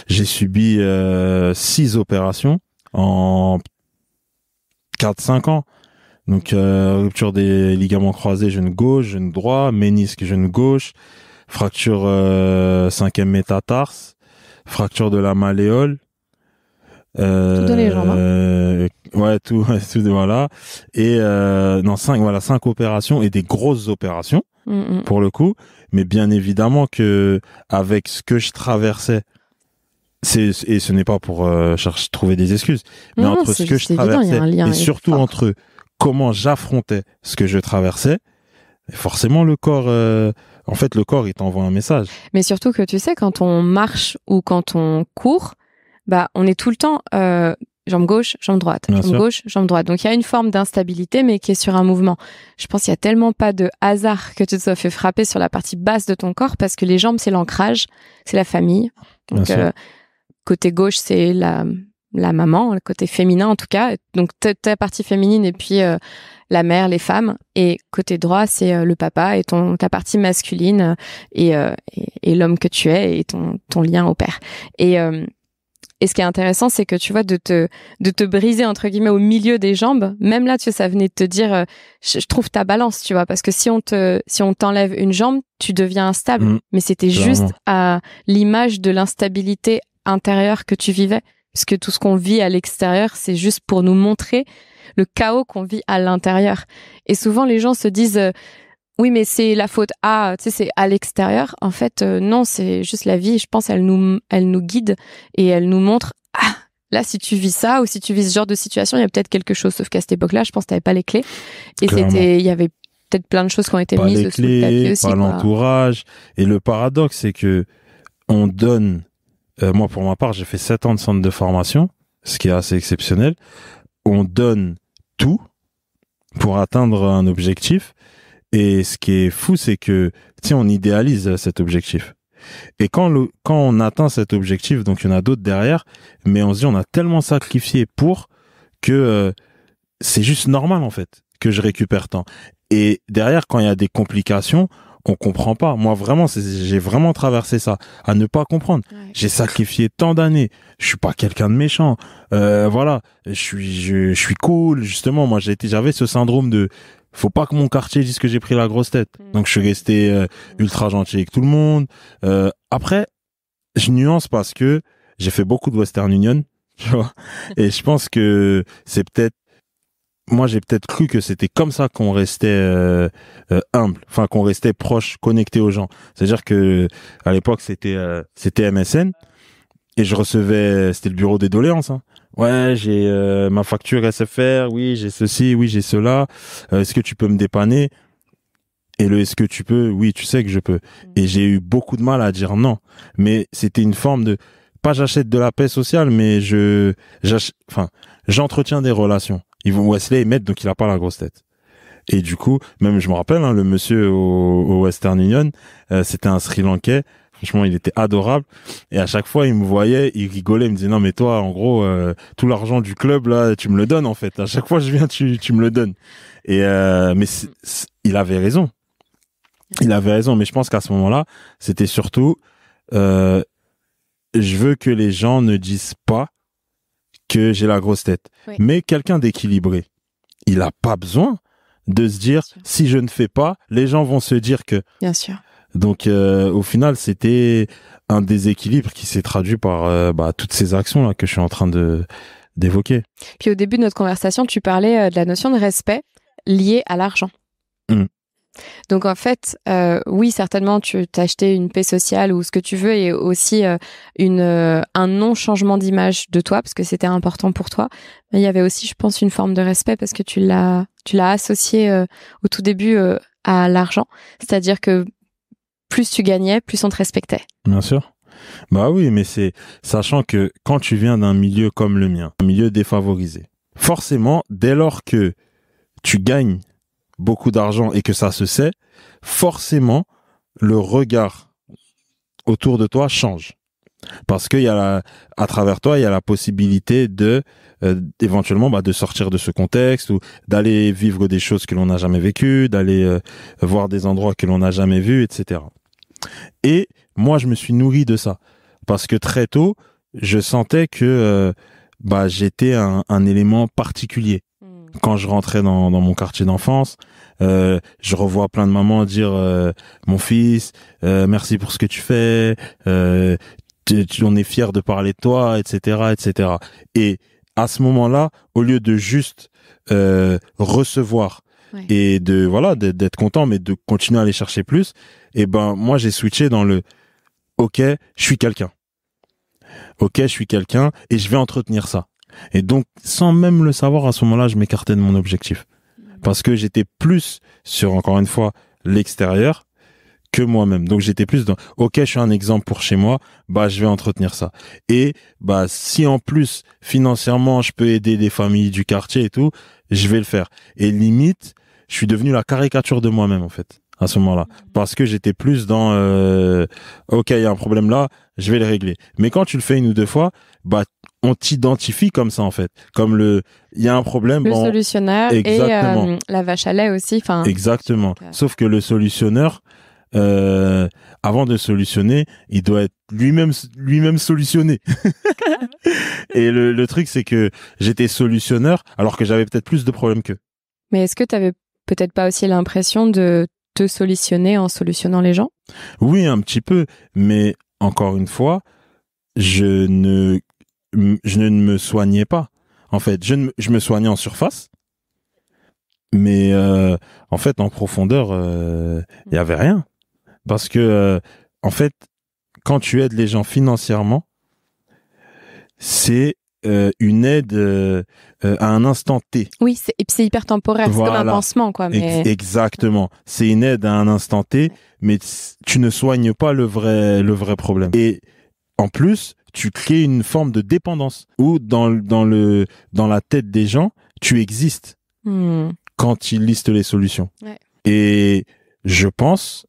subi 6 opérations en 4-5 ans. Donc rupture des ligaments croisés genou gauche, genou droit, ménisque genou gauche, fracture 5e métatarse, fracture de la malléole. Tout dans les jambes. Ouais, tout voilà. Et 5 opérations et des grosses opérations pour le coup. Mais bien évidemment que avec ce que je traversais, et ce n'est pas pour trouver des excuses, mais entre ce que je traversais et surtout entre comment j'affrontais ce que je traversais, forcément le corps, le corps, il t'envoie un message. Mais surtout que tu sais, quand on marche ou quand on court, on est tout le temps jambe gauche, jambe droite, jambe gauche, jambe droite. Donc il y a une forme d'instabilité, mais qui est sur un mouvement. Je pense qu'il y a tellement pas de hasard que tu te sois fait frapper sur la partie basse de ton corps, parce que les jambes, c'est l'ancrage, c'est la famille. Donc côté gauche, c'est la maman, le côté féminin en tout cas. Donc ta partie féminine et puis la mère, les femmes. Et côté droit, c'est le papa et ta partie masculine et l'homme que tu es et ton lien au père. Et ce qui est intéressant, c'est que tu vois, de te briser entre guillemets au milieu des jambes, même là, tu sais, ça venait de te dire, je trouve ta balance, tu vois, parce que si on t'enlève une jambe, tu deviens instable. Mais c'était juste à l'image de l'instabilité intérieure que tu vivais, parce que tout ce qu'on vit à l'extérieur, c'est juste pour nous montrer le chaos qu'on vit à l'intérieur. Et souvent, les gens se disent oui, mais c'est la faute c'est à l'extérieur. En fait, non, c'est juste la vie. Je pense elle nous guide et elle nous montre, là, si tu vis ça ou si tu vis ce genre de situation, il y a peut-être quelque chose. Sauf qu'à cette époque-là, je pense que t'avais pas les clés. Et il y avait peut-être plein de choses qui ont été mises sous le tapis aussi. Pas l'entourage. Et le paradoxe, c'est que on donne, moi, pour ma part, j'ai fait 7 ans de centre de formation, ce qui est assez exceptionnel. On donne tout pour atteindre un objectif. Et ce qui est fou, c'est que, on idéalise cet objectif. Et quand on atteint cet objectif, donc il y en a d'autres derrière, mais on se dit, on a tellement sacrifié pour que c'est juste normal, en fait, que je récupère tant. Et derrière, quand il y a des complications, on comprend pas. Moi, vraiment, j'ai vraiment traversé ça, à ne pas comprendre. Ouais. J'ai sacrifié tant d'années. Je suis pas quelqu'un de méchant. Voilà. Je suis cool. Justement, moi, j'avais ce syndrome de, faut pas que mon quartier dise que j'ai pris la grosse tête. Donc, je suis resté ultra gentil avec tout le monde. Après, je nuance parce que j'ai fait beaucoup de Western Union, tu vois. Et je pense que moi, j'ai peut-être cru que c'était comme ça qu'on restait humble, enfin qu'on restait proche, connecté aux gens. C'est-à-dire que à l'époque, c'était MSN et je recevais, c'était le bureau des doléances. Hein. Ouais, j'ai ma facture SFR, oui, j'ai ceci, oui, j'ai cela. Est-ce que tu peux me dépanner? Et est-ce que tu peux? Oui, tu sais que je peux. Et j'ai eu beaucoup de mal à dire non. Mais c'était une forme de, pas j'achète de la paix sociale, mais j'entretiens des relations. Wesley est maître, donc il a pas la grosse tête. Et du coup, même je me rappelle, le monsieur au Western Union, c'était un Sri Lankais. Franchement, il était adorable. Et à chaque fois, il me voyait, il rigolait, il me disait, non, mais toi, en gros, tout l'argent du club, là, tu me le donnes, en fait. À chaque fois que je viens, tu me le donnes. Et, mais il avait raison. Il avait raison. Mais je pense qu'à ce moment-là, c'était surtout, je veux que les gens ne disent pas que j'ai la grosse tête. Oui. Mais quelqu'un d'équilibré, il a pas besoin de se dire, si je ne fais pas, les gens vont se dire que. Bien sûr. Donc, au final, c'était un déséquilibre qui s'est traduit par toutes ces actions-là que je suis en train d'évoquer. Puis au début de notre conversation, tu parlais de la notion de respect liée à l'argent. Donc en fait, oui, certainement, tu t'as acheté une paix sociale ou ce que tu veux, et aussi un non-changement d'image de toi, parce que c'était important pour toi. Mais il y avait aussi, je pense, une forme de respect, parce que tu l'as associé au tout début à l'argent. C'est-à-dire que plus tu gagnais, plus on te respectait. Bien sûr. Bah oui, mais c'est sachant que quand tu viens d'un milieu comme le mien, un milieu défavorisé, forcément, dès lors que tu gagnes beaucoup d'argent et que ça se sait, forcément, le regard autour de toi change. Parce qu'il y a à travers toi, il y a la possibilité de éventuellement de sortir de ce contexte ou d'aller vivre des choses que l'on n'a jamais vécues, d'aller voir des endroits que l'on n'a jamais vus, etc. Et moi, je me suis nourri de ça. Parce que très tôt, je sentais que j'étais un élément particulier. Quand je rentrais dans mon quartier d'enfance, je revois plein de mamans dire mon fils, merci pour ce que tu fais, on est fiers de parler de toi, etc., etc. Et à ce moment-là, au lieu de juste recevoir et d'être content, mais de continuer à aller chercher plus, et moi j'ai switché dans le OK, je suis quelqu'un. OK, je suis quelqu'un et je vais entretenir ça. Et donc, sans même le savoir, à ce moment-là, je m'écartais de mon objectif. Parce que j'étais plus sur, encore une fois, l'extérieur que moi-même. Donc, j'étais plus dans, OK, je suis un exemple pour chez moi, je vais entretenir ça. Et, si en plus, financièrement, je peux aider des familles du quartier et tout, je vais le faire. Et limite, je suis devenu la caricature de moi-même, en fait, à ce moment-là. Parce que j'étais plus dans, OK, il y a un problème là, je vais le régler. Mais quand tu le fais une ou deux fois, on t'identifie comme ça, en fait. Comme il y a un problème. Le solutionneur. Exactement. Et la vache à lait aussi. Exactement. Sauf que le solutionneur, avant de solutionner, il doit être lui-même solutionné. Et le truc, c'est que j'étais solutionneur alors que j'avais peut-être plus de problèmes qu'eux. Mais est-ce que tu avais peut-être pas aussi l'impression de te solutionner en solutionnant les gens? Oui, un petit peu. Mais encore une fois, je ne me soignais pas. En fait, je me soignais en surface. Mais en fait, en profondeur, il y avait rien. Parce que, en fait, quand tu aides les gens financièrement, c'est une aide à un instant T. Oui, et puis c'est hyper temporaire, c'est comme un pansement, quoi. Mais... Exactement. C'est une aide à un instant T, mais tu ne soignes pas le vrai problème. Et en plus, tu crées une forme de dépendance où dans la tête des gens, tu existes quand ils listent les solutions. Ouais. Et je pense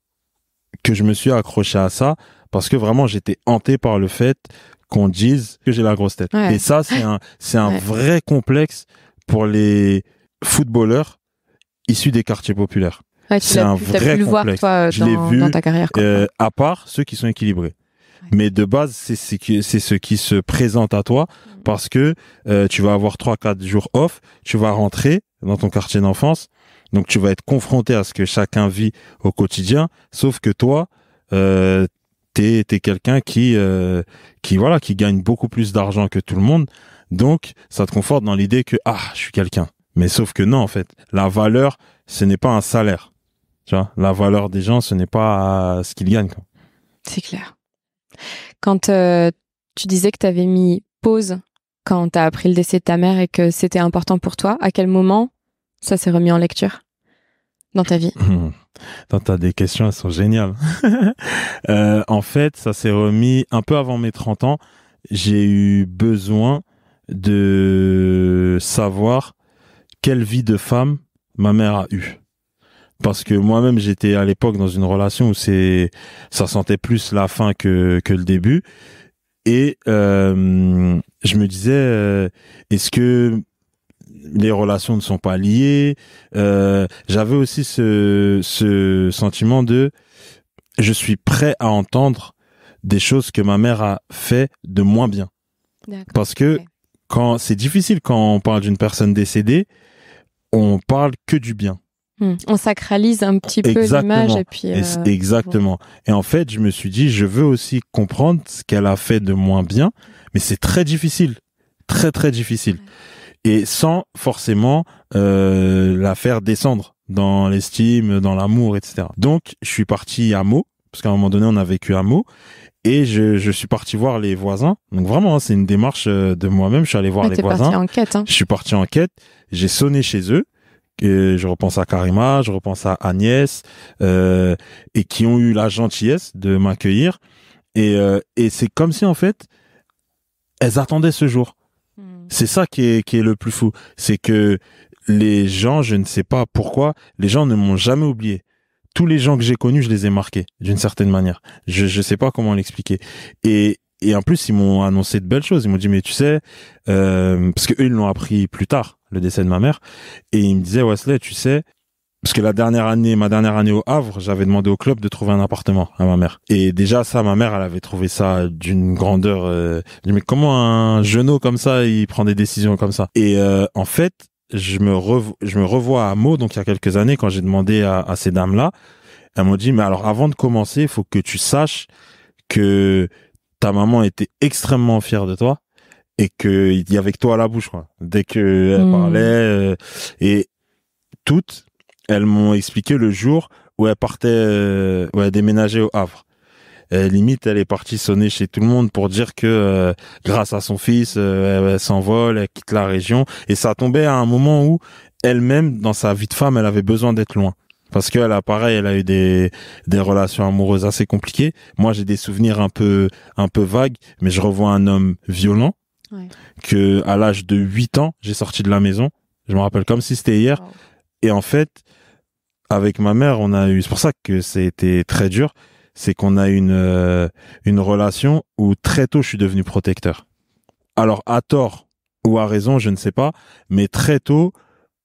que je me suis accroché à ça parce que vraiment j'étais hanté par le fait qu'on dise que j'ai la grosse tête. Ouais. Et ça, c'est un vrai complexe pour les footballeurs issus des quartiers populaires. Ouais, c'est un vrai complexe. Voir, toi, je l'ai vu dans ta carrière. À part ceux qui sont équilibrés. Ouais. Mais de base, c'est ce qui se présente à toi parce que tu vas avoir 3-4 jours off, tu vas rentrer dans ton quartier d'enfance, donc tu vas être confronté à ce que chacun vit au quotidien, sauf que toi, t'es quelqu'un qui gagne beaucoup plus d'argent que tout le monde, donc ça te conforte dans l'idée que je suis quelqu'un. Mais sauf que non, en fait, la valeur, ce n'est pas un salaire. Tu vois, la valeur des gens, ce n'est pas ce qu'ils gagnent, quoi. C'est clair. Quand tu disais que tu avais mis pause quand tu as appris le décès de ta mère et que c'était important pour toi, à quel moment ça s'est remis en lecture dans ta vie? T'as des questions, elles sont géniales. En fait, ça s'est remis un peu avant mes 30 ans. J'ai eu besoin de savoir quelle vie de femme ma mère a eue. Parce que moi-même, j'étais à l'époque dans une relation où ça sentait plus la fin que le début. Et je me disais, est-ce que les relations ne sont pas liées? J'avais aussi ce sentiment de, je suis prêt à entendre des choses que ma mère a fait de moins bien. D'accord. Parce que quand c'est difficile quand on parle d'une personne décédée, on parle que du bien. On sacralise un petit peu l'image et puis exactement. Et en fait, je me suis dit, je veux aussi comprendre ce qu'elle a fait de moins bien, mais c'est très difficile, très très difficile, et sans forcément la faire descendre dans l'estime, dans l'amour, etc. Donc, je suis parti à Meaux, parce qu'à un moment donné, on a vécu à Meaux, et je suis parti voir les voisins. Donc vraiment, c'est une démarche de moi-même. Je suis allé voir les voisins. Parti en quête, hein. Je suis parti en quête. J'ai sonné chez eux. Et je repense à Karima, je repense à Agnès, et qui ont eu la gentillesse de m'accueillir. Et c'est comme si, en fait, elles attendaient ce jour. C'est ça qui est le plus fou. C'est que les gens, je ne sais pas pourquoi, les gens ne m'ont jamais oublié. Tous les gens que j'ai connus, je les ai marqués, d'une certaine manière. Je sais pas comment l'expliquer. Et en plus, ils m'ont annoncé de belles choses. Ils m'ont dit, mais tu sais, parce que eux, ils l'ont appris plus tard, le décès de ma mère. Et ils me disaient, Wesley, tu sais, parce que ma dernière année au Havre, j'avais demandé au club de trouver un appartement à ma mère. Et déjà, ça, ma mère, elle avait trouvé ça d'une grandeur, mais comment un genou comme ça, il prend des décisions comme ça? Et, en fait, je me revois à Meaux, donc il y a quelques années, quand j'ai demandé à ces dames-là, elles m'ont dit, mais alors avant de commencer, il faut que tu saches que ta maman était extrêmement fière de toi et qu'il y avait que toi à la bouche, quoi. Dès qu'elle parlait, et toutes, elles m'ont expliqué le jour où elle partait, où elle déménageait au Havre. Limite, elle est partie sonner chez tout le monde pour dire que grâce à son fils, elle s'envole, elle quitte la région. Et ça tombait à un moment où elle-même, dans sa vie de femme, elle avait besoin d'être loin. Parce qu'elle a, pareil, elle a eu des relations amoureuses assez compliquées. Moi, j'ai des souvenirs un peu vagues, mais je revois un homme violent, que à l'âge de 8 ans, j'ai sorti de la maison. Je me rappelle comme si c'était hier. Wow. Et en fait, avec ma mère, c'est pour ça que c'était très dur, c'est qu'on a une relation où très tôt je suis devenu protecteur. Alors à tort ou à raison, je ne sais pas, mais très tôt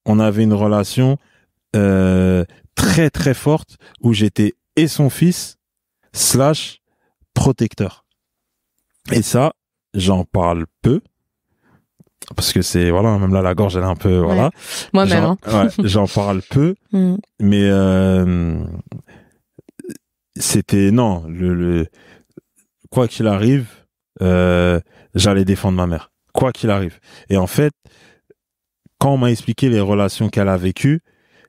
on avait une relation très très forte où j'étais et son fils / protecteur. Et ça, j'en parle peu parce que c'est voilà, même là la gorge elle est un peu voilà. Moi-même. J'en parle peu, mais c'était non quoi qu'il arrive, j'allais défendre ma mère quoi qu'il arrive. Et en fait, quand on m'a expliqué les relations qu'elle a vécues,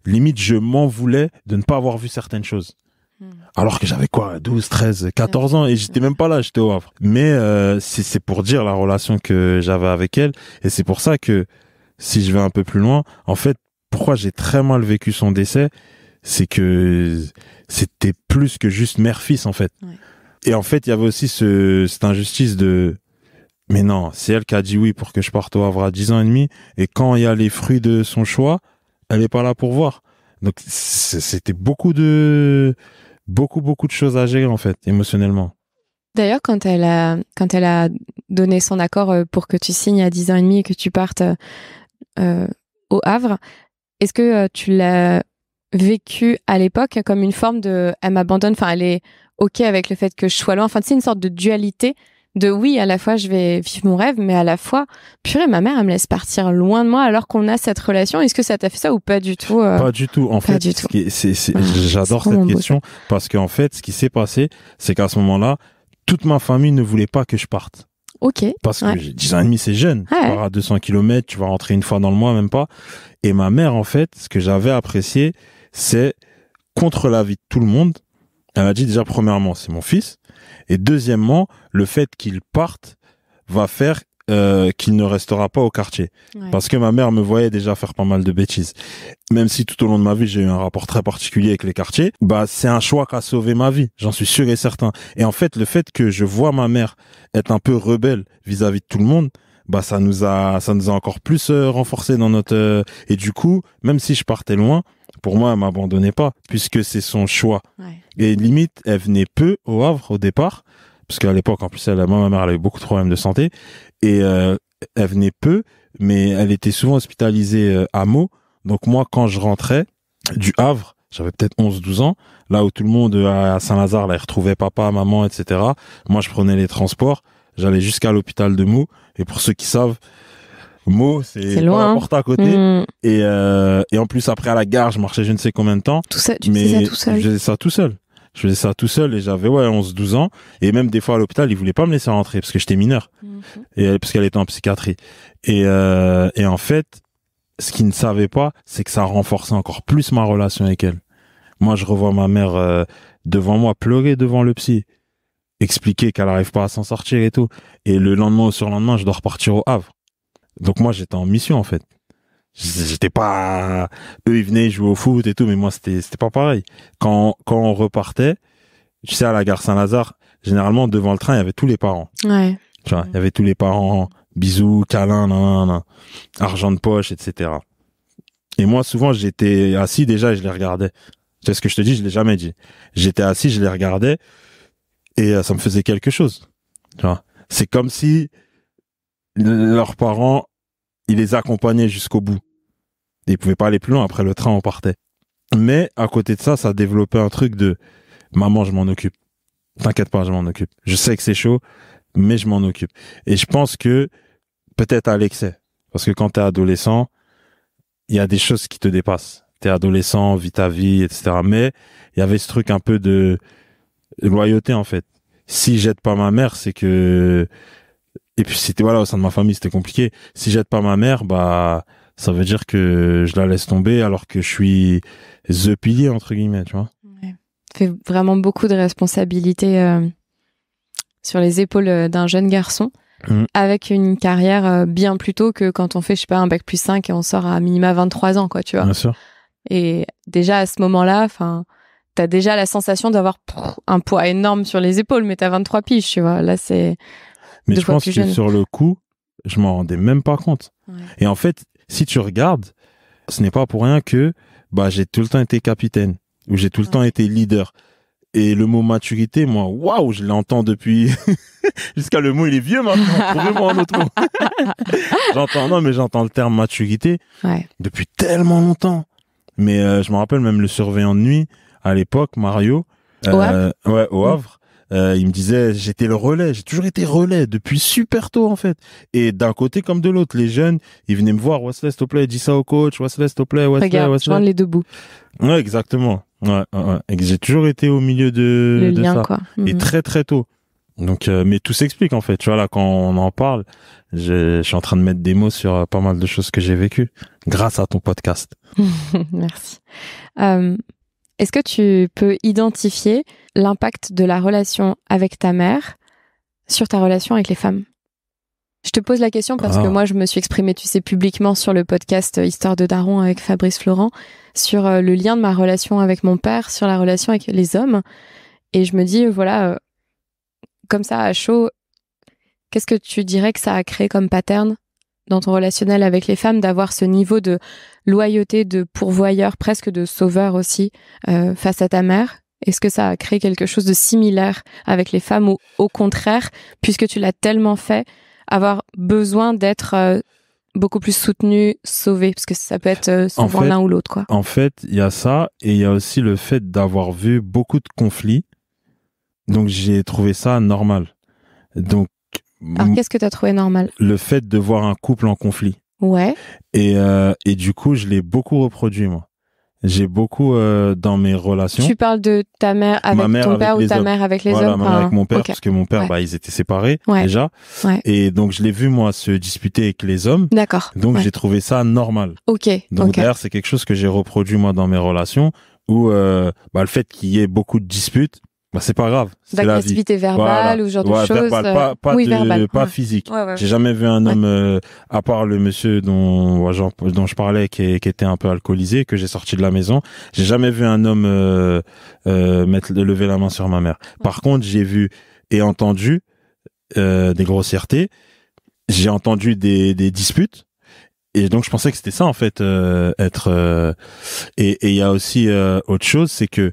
limite je m'en voulais de ne pas avoir vu certaines choses, alors que j'avais 12, 13, 14 ans et j'étais même pas là, j'étais au Havre. Mais c'est pour dire la relation que j'avais avec elle. Et c'est pour ça que si je vais un peu plus loin, en fait, pourquoi j'ai très mal vécu son décès, c'est que c'était plus que juste mère-fils, en fait. Et en fait, il y avait aussi cette injustice de, mais non, c'est elle qui a dit oui pour que je parte au Havre à 10 ans et demi. Et quand il y a les fruits de son choix, elle est pas là pour voir. Donc, c'était beaucoup de choses à gérer, en fait, émotionnellement. D'ailleurs, quand elle a donné son accord pour que tu signes à 10 ans et demi et que tu partes au Havre, est-ce que tu l'as vécu à l'époque comme une forme de elle m'abandonne, enfin elle est ok avec le fait que je sois loin, enfin c'est une sorte de dualité de oui, à la fois je vais vivre mon rêve, mais à la fois purée, ma mère elle me laisse partir loin de moi alors qu'on a cette relation. Est-ce que ça t'a fait ça ou pas du tout? Pas du tout. En fait, j'adore cette question parce qu'en fait, ce qui s'est passé, c'est qu'à ce moment-là, toute ma famille ne voulait pas que je parte. Ok. Parce que 10 ans et demi, c'est jeune. Tu pars à 200 km, tu vas rentrer une fois dans le mois, même pas. Et ma mère, en fait, ce que j'avais apprécié, c'est contre l'avis de tout le monde. Elle a dit déjà, premièrement, c'est mon fils. Et deuxièmement, le fait qu'il parte va faire qu'il ne restera pas au quartier. Parce que ma mère me voyait déjà faire pas mal de bêtises. Même si tout au long de ma vie, j'ai eu un rapport très particulier avec les quartiers, bah c'est un choix qui a sauvé ma vie, j'en suis sûr et certain. Et en fait, le fait que je vois ma mère être un peu rebelle vis-à-vis de tout le monde, bah ça nous a encore plus renforcé dans notre et du coup, même si je partais loin, Pour moi, elle m'abandonnait pas, puisque c'est son choix. Ouais. Et limite, elle venait peu au Havre au départ, parce qu'à l'époque, en plus, moi, ma mère, elle avait beaucoup de problèmes de santé, et elle venait peu, mais elle était souvent hospitalisée à Meaux. Donc moi, quand je rentrais du Havre, j'avais peut-être 11-12 ans, là où tout le monde à Saint-Lazare, là, il retrouvait papa, maman, etc. Moi, je prenais les transports, j'allais jusqu'à l'hôpital de Meaux, et pour ceux qui savent, Meaux, c'est loin, pas la hein. porte à côté. Et en plus, après à la gare, je marchais je ne sais combien de temps. Tout ça, tu faisais ça tout seul. Je faisais ça tout seul. Je faisais ça tout seul et j'avais 11-12 ans. Et même des fois à l'hôpital, ils voulaient pas me laisser rentrer parce que j'étais mineur. Et parce qu'elle était en psychiatrie. Et en fait, ce qu'ils ne savaient pas, c'est que ça renforçait encore plus ma relation avec elle. Moi, je revois ma mère devant moi pleurer devant le psy, expliquer qu'elle n'arrive pas à s'en sortir et tout. Et le lendemain ou surlendemain, je dois repartir au Havre. Donc moi, j'étais en mission en fait. J'étais pas, eux ils venaient jouer au foot et tout, mais moi c'était pas pareil. Quand on repartait, tu sais, à la gare Saint-Lazare, généralement devant le train il y avait tous les parents. Ouais. Tu vois, il y avait tous les parents, bisous, câlins, nan, argent de poche, etc. Et moi souvent j'étais assis déjà et je les regardais. Tu sais ce que je te dis, je l'ai jamais dit. J'étais assis, je les regardais et ça me faisait quelque chose. Tu vois, c'est comme si leurs parents ils les accompagnaient jusqu'au bout. Et ils pouvaient pas aller plus loin. Après le train, on partait. Mais à côté de ça, ça a développé un truc de maman, je m'en occupe. T'inquiète pas, je m'en occupe. Je sais que c'est chaud, mais je m'en occupe. Et je pense que peut-être à l'excès. Parce que quand t'es adolescent, il y a des choses qui te dépassent. T'es adolescent, vis ta vie, etc. Mais il y avait ce truc un peu de loyauté, en fait. Si j'aide pas ma mère, c'est que... Et puis c'était au sein de ma famille, c'était compliqué. Si j'aide pas ma mère, bah ça veut dire que je la laisse tomber alors que je suis the pilier entre guillemets, tu vois. Ouais. Fait vraiment beaucoup de responsabilités sur les épaules d'un jeune garçon avec une carrière bien plus tôt que quand on fait je sais pas un bac plus 5 et on sort à minima 23 ans quoi, tu vois. Bien sûr. Et déjà à ce moment-là, enfin t'as déjà la sensation d'avoir un poids énorme sur les épaules, mais t'as 23 piges, tu vois. Là c'est mais je pense que sur le coup, je m'en rendais même pas compte. Ouais. Et en fait, si tu regardes, ce n'est pas pour rien que j'ai tout le temps été capitaine, ou j'ai tout le temps été leader. Et le mot maturité, moi, waouh, je l'entends depuis... Jusqu'à le mot, il est vieux maintenant. Trouvez-moi un autre mot. J'entends le terme maturité depuis tellement longtemps. Mais je me rappelle même le surveillant de nuit, à l'époque, Mario. Au Havre. Ouais, au Havre. Il me disait, j'étais le relais, j'ai toujours été relais depuis super tôt en fait. Et d'un côté comme de l'autre, les jeunes, ils venaient me voir, Wesley, s'il te plaît, dis ça au coach, Wesley, s'il te plaît, Regarde, joindre les deux bouts. Ouais, exactement. Ouais. Et que j'ai toujours été au milieu de lien, ça. Quoi. Et très très tôt. Donc, mais tout s'explique en fait. Tu vois là, quand on en parle, je suis en train de mettre des mots sur pas mal de choses que j'ai vécues grâce à ton podcast. Merci. Est-ce que tu peux identifier l'impact de la relation avec ta mère sur ta relation avec les femmes? Je te pose la question parce que moi, je me suis exprimée, tu sais, publiquement sur le podcast Histoire de Daron avec Fabrice Florent, sur le lien de ma relation avec mon père, sur la relation avec les hommes. Et je me dis, voilà, comme ça, à chaud, qu'est-ce que tu dirais que ça a créé comme pattern dans ton relationnel avec les femmes, d'avoir ce niveau de loyauté, de pourvoyeur, presque de sauveur aussi, face à ta mère? Est-ce que ça a créé quelque chose de similaire avec les femmes ou au contraire, puisque tu l'as tellement fait, avoir besoin d'être beaucoup plus soutenu, sauvé? Parce que ça peut être souvent l'un ou l'autre, quoi. En fait, il y a ça et il y a aussi le fait d'avoir vu beaucoup de conflits. Donc, j'ai trouvé ça normal. Donc, alors, qu'est-ce que tu as trouvé normal? Le fait de voir un couple en conflit. Ouais. Et du coup, je l'ai beaucoup reproduit, moi. J'ai beaucoup dans mes relations. Tu parles de ta mère avec ton père ou ta mère avec les hommes? Ma mère avec mon père, parce que mon père, ils étaient séparés déjà. Ouais. Et donc, je l'ai vu, moi, se disputer avec les hommes. D'accord. Donc, j'ai trouvé ça normal. Ok. Donc, d'ailleurs, c'est quelque chose que j'ai reproduit, moi, dans mes relations, où le fait qu'il y ait beaucoup de disputes, c'est pas grave. D'agressivité verbale ou ce genre de choses. Verbale, pas physique. Ouais. J'ai jamais vu un homme, à part le monsieur dont je parlais, qui était un peu alcoolisé, que j'ai sorti de la maison. J'ai jamais vu un homme lever la main sur ma mère. Par contre, j'ai vu et entendu des grossièretés. J'ai entendu des disputes. et donc je pensais que c'était ça en fait, être. Et il y a aussi autre chose, c'est que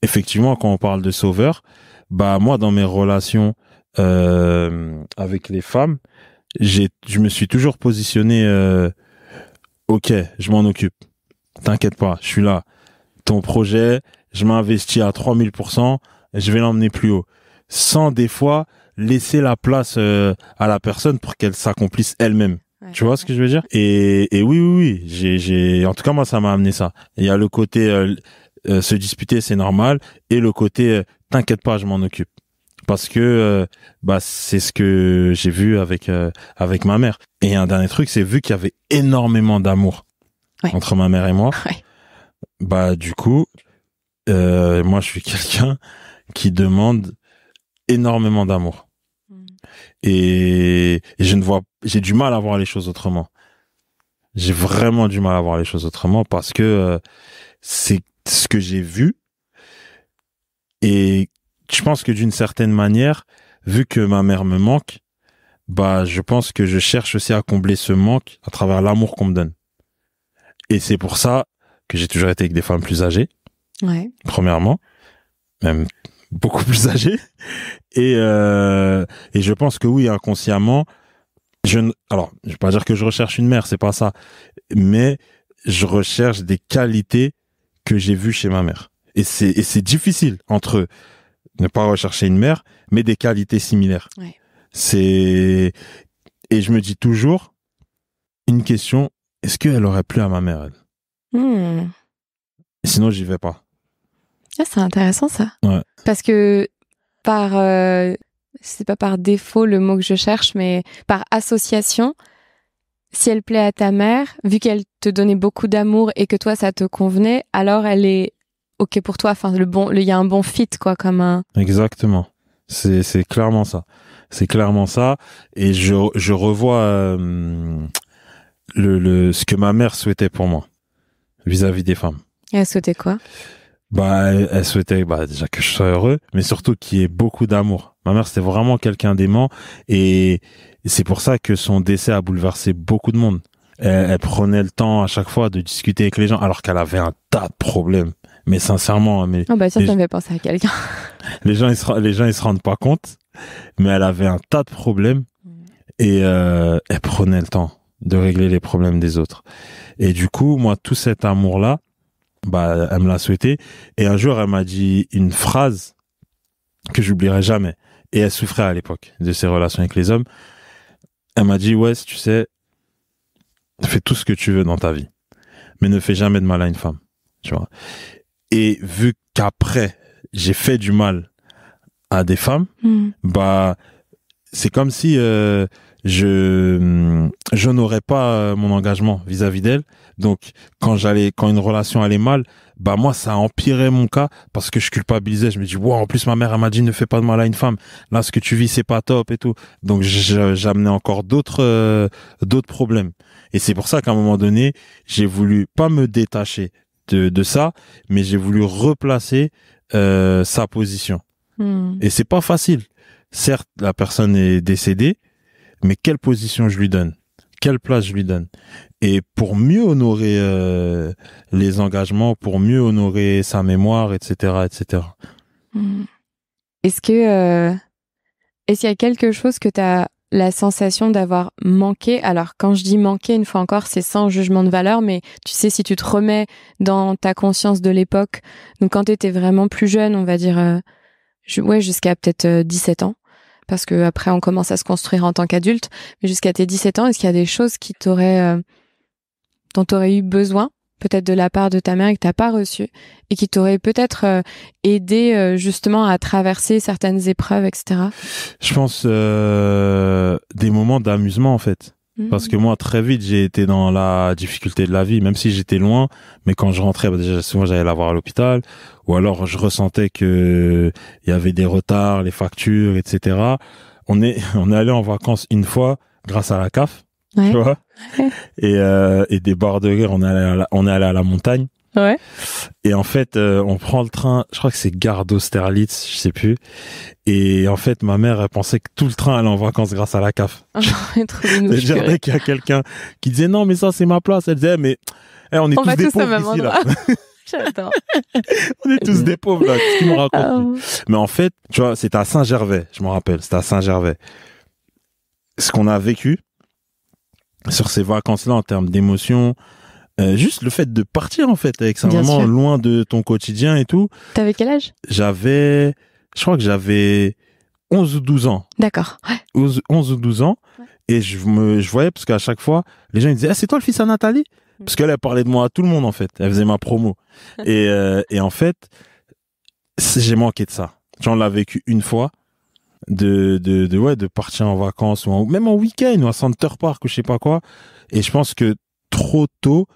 effectivement quand on parle de sauveur, bah moi dans mes relations avec les femmes, je me suis toujours positionné. Ok, je m'en occupe. T'inquiète pas, je suis là. Ton projet, je m'investis à 3000%, je vais l'emmener plus haut. Sans des fois laisser la place à la personne pour qu'elle s'accomplisse elle-même. Ouais, tu vois ce que je veux dire? Et oui, oui, oui. En tout cas, moi, ça m'a amené ça. Il y a le côté se disputer, c'est normal. Et le côté t'inquiète pas, je m'en occupe. Parce que bah c'est ce que j'ai vu avec ma mère. Et un dernier truc, c'est vu qu'il y avait énormément d'amour entre ma mère et moi. Ouais. Bah du coup, moi je suis quelqu'un qui demande énormément d'amour. Et j'ai du mal à voir les choses autrement. J'ai vraiment du mal à voir les choses autrement parce que c'est ce que j'ai vu. Et je pense que d'une certaine manière, vu que ma mère me manque, bah je pense que je cherche aussi à combler ce manque à travers l'amour qu'on me donne. Et c'est pour ça que j'ai toujours été avec des femmes plus âgées. Ouais. Premièrement, même beaucoup plus âgées. Et je pense que oui, inconsciemment, alors je vais pas dire que je recherche une mère, c'est pas ça, mais je recherche des qualités que j'ai vues chez ma mère. Et c'est difficile entre ne pas rechercher une mère, mais des qualités similaires. Ouais. Et je me dis toujours une question, est-ce qu'elle aurait plu à ma mère, elle? Sinon, j'y vais pas. Ah, c'est intéressant, ça. Ouais. Parce que c'est pas par défaut le mot que je cherche, mais par association, si elle plaît à ta mère, vu qu'elle te donnait beaucoup d'amour et que toi, ça te convenait, alors elle est ok pour toi. Enfin, il y a un bon fit, quoi, comme un. Exactement. C'est clairement ça. C'est clairement ça. Et je revois ce que ma mère souhaitait pour moi vis-à-vis des femmes. Et elle souhaitait quoi? Bah, elle souhaitait déjà que je sois heureux, mais surtout qu'il y ait beaucoup d'amour. Ma mère, c'était vraiment quelqu'un d'aimant, et c'est pour ça que son décès a bouleversé beaucoup de monde. Elle prenait le temps à chaque fois de discuter avec les gens, alors qu'elle avait un tas de problèmes. Mais sincèrement, oh bah ça me fait penser à quelqu'un. les gens ils se rendent pas compte, mais elle avait un tas de problèmes et elle prenait le temps de régler les problèmes des autres. Et du coup, moi, tout cet amour-là, bah, elle me l'a souhaité. Et un jour, elle m'a dit une phrase que j'oublierai jamais. Et elle souffrait à l'époque de ses relations avec les hommes. Elle m'a dit, ouais, tu sais, fais tout ce que tu veux dans ta vie, mais ne fais jamais de mal à une femme, tu vois. Et vu qu'après, j'ai fait du mal à des femmes, bah, c'est comme si je n'aurais pas mon engagement vis-à-vis d'elle. Donc, quand une relation allait mal, bah moi, ça empirait mon cas parce que je culpabilisais. Je me dis, wow, en plus, ma mère, elle m'a dit, ne fais pas de mal à une femme. Là, ce que tu vis, c'est pas top et tout. Donc, j'amenais encore d'autres problèmes. Et c'est pour ça qu'à un moment donné, j'ai voulu pas me détacher de ça, mais j'ai voulu replacer sa position. Et c'est pas facile. Certes, la personne est décédée, mais quelle position je lui donne? Quelle place je lui donne? Et pour mieux honorer les engagements, pour mieux honorer sa mémoire, etc., etc. Est-ce qu'il y a quelque chose que tu as la sensation d'avoir manqué? Alors, quand je dis manquer, une fois encore, c'est sans jugement de valeur, mais tu sais, si tu te remets dans ta conscience de l'époque, donc quand tu étais vraiment plus jeune, on va dire, jusqu'à peut-être 17 ans, parce que après on commence à se construire en tant qu'adulte, mais jusqu'à tes 17 ans, est-ce qu'il y a des choses dont t'aurais eu besoin, peut-être de la part de ta mère et que t'as pas reçu, et qui t'auraient peut-être aidé justement à traverser certaines épreuves, etc. Je pense des moments d'amusement en fait. Parce que moi, très vite, j'ai été dans la difficulté de la vie, même si j'étais loin. Mais quand je rentrais, déjà, souvent, j'allais la voir à l'hôpital. Ou alors, je ressentais que il y avait des retards, les factures, etc. On est allé en vacances une fois, grâce à la CAF, tu vois. Et des bords de guerre, on est allé à la montagne. Ouais. Et en fait, on prend le train, je crois que c'est gare d'Austerlitz, je sais plus. Et en fait, ma mère, elle pensait que tout le train allait en vacances grâce à la CAF. Oh, trop minouche. C'est-à-dire, dès qu'il y a quelqu'un qui disait non, mais ça, c'est ma place, elle disait, mais on est On tous va des tous au pauvres même ici, là. endroit. J'adore. On est tous des pauvres, là. Qu'est-ce qu'il me raconte, Ah, lui? Mais en fait, tu vois, c'était à Saint-Gervais, je me rappelle. C'était à Saint-Gervais. Ce qu'on a vécu sur ces vacances-là en termes d'émotions, juste le fait de partir, en fait, avec sa Bien maman, sûr. loin de ton quotidien et tout. T'avais quel âge? Je crois que j'avais 11 ou 12 ans. D'accord. Ouais. 11 ou 12 ans. Ouais. Et je voyais, parce qu'à chaque fois, les gens ils disaient, ah, c'est toi le fils à Nathalie? Parce qu'elle, elle parlait de moi à tout le monde, en fait. Elle faisait ma promo. Et en fait, j'ai manqué de ça. J'en l'ai vécu une fois, de partir en vacances, ou même en week-end, ou à Center Park, ou je sais pas quoi. Et je pense que trop tôt,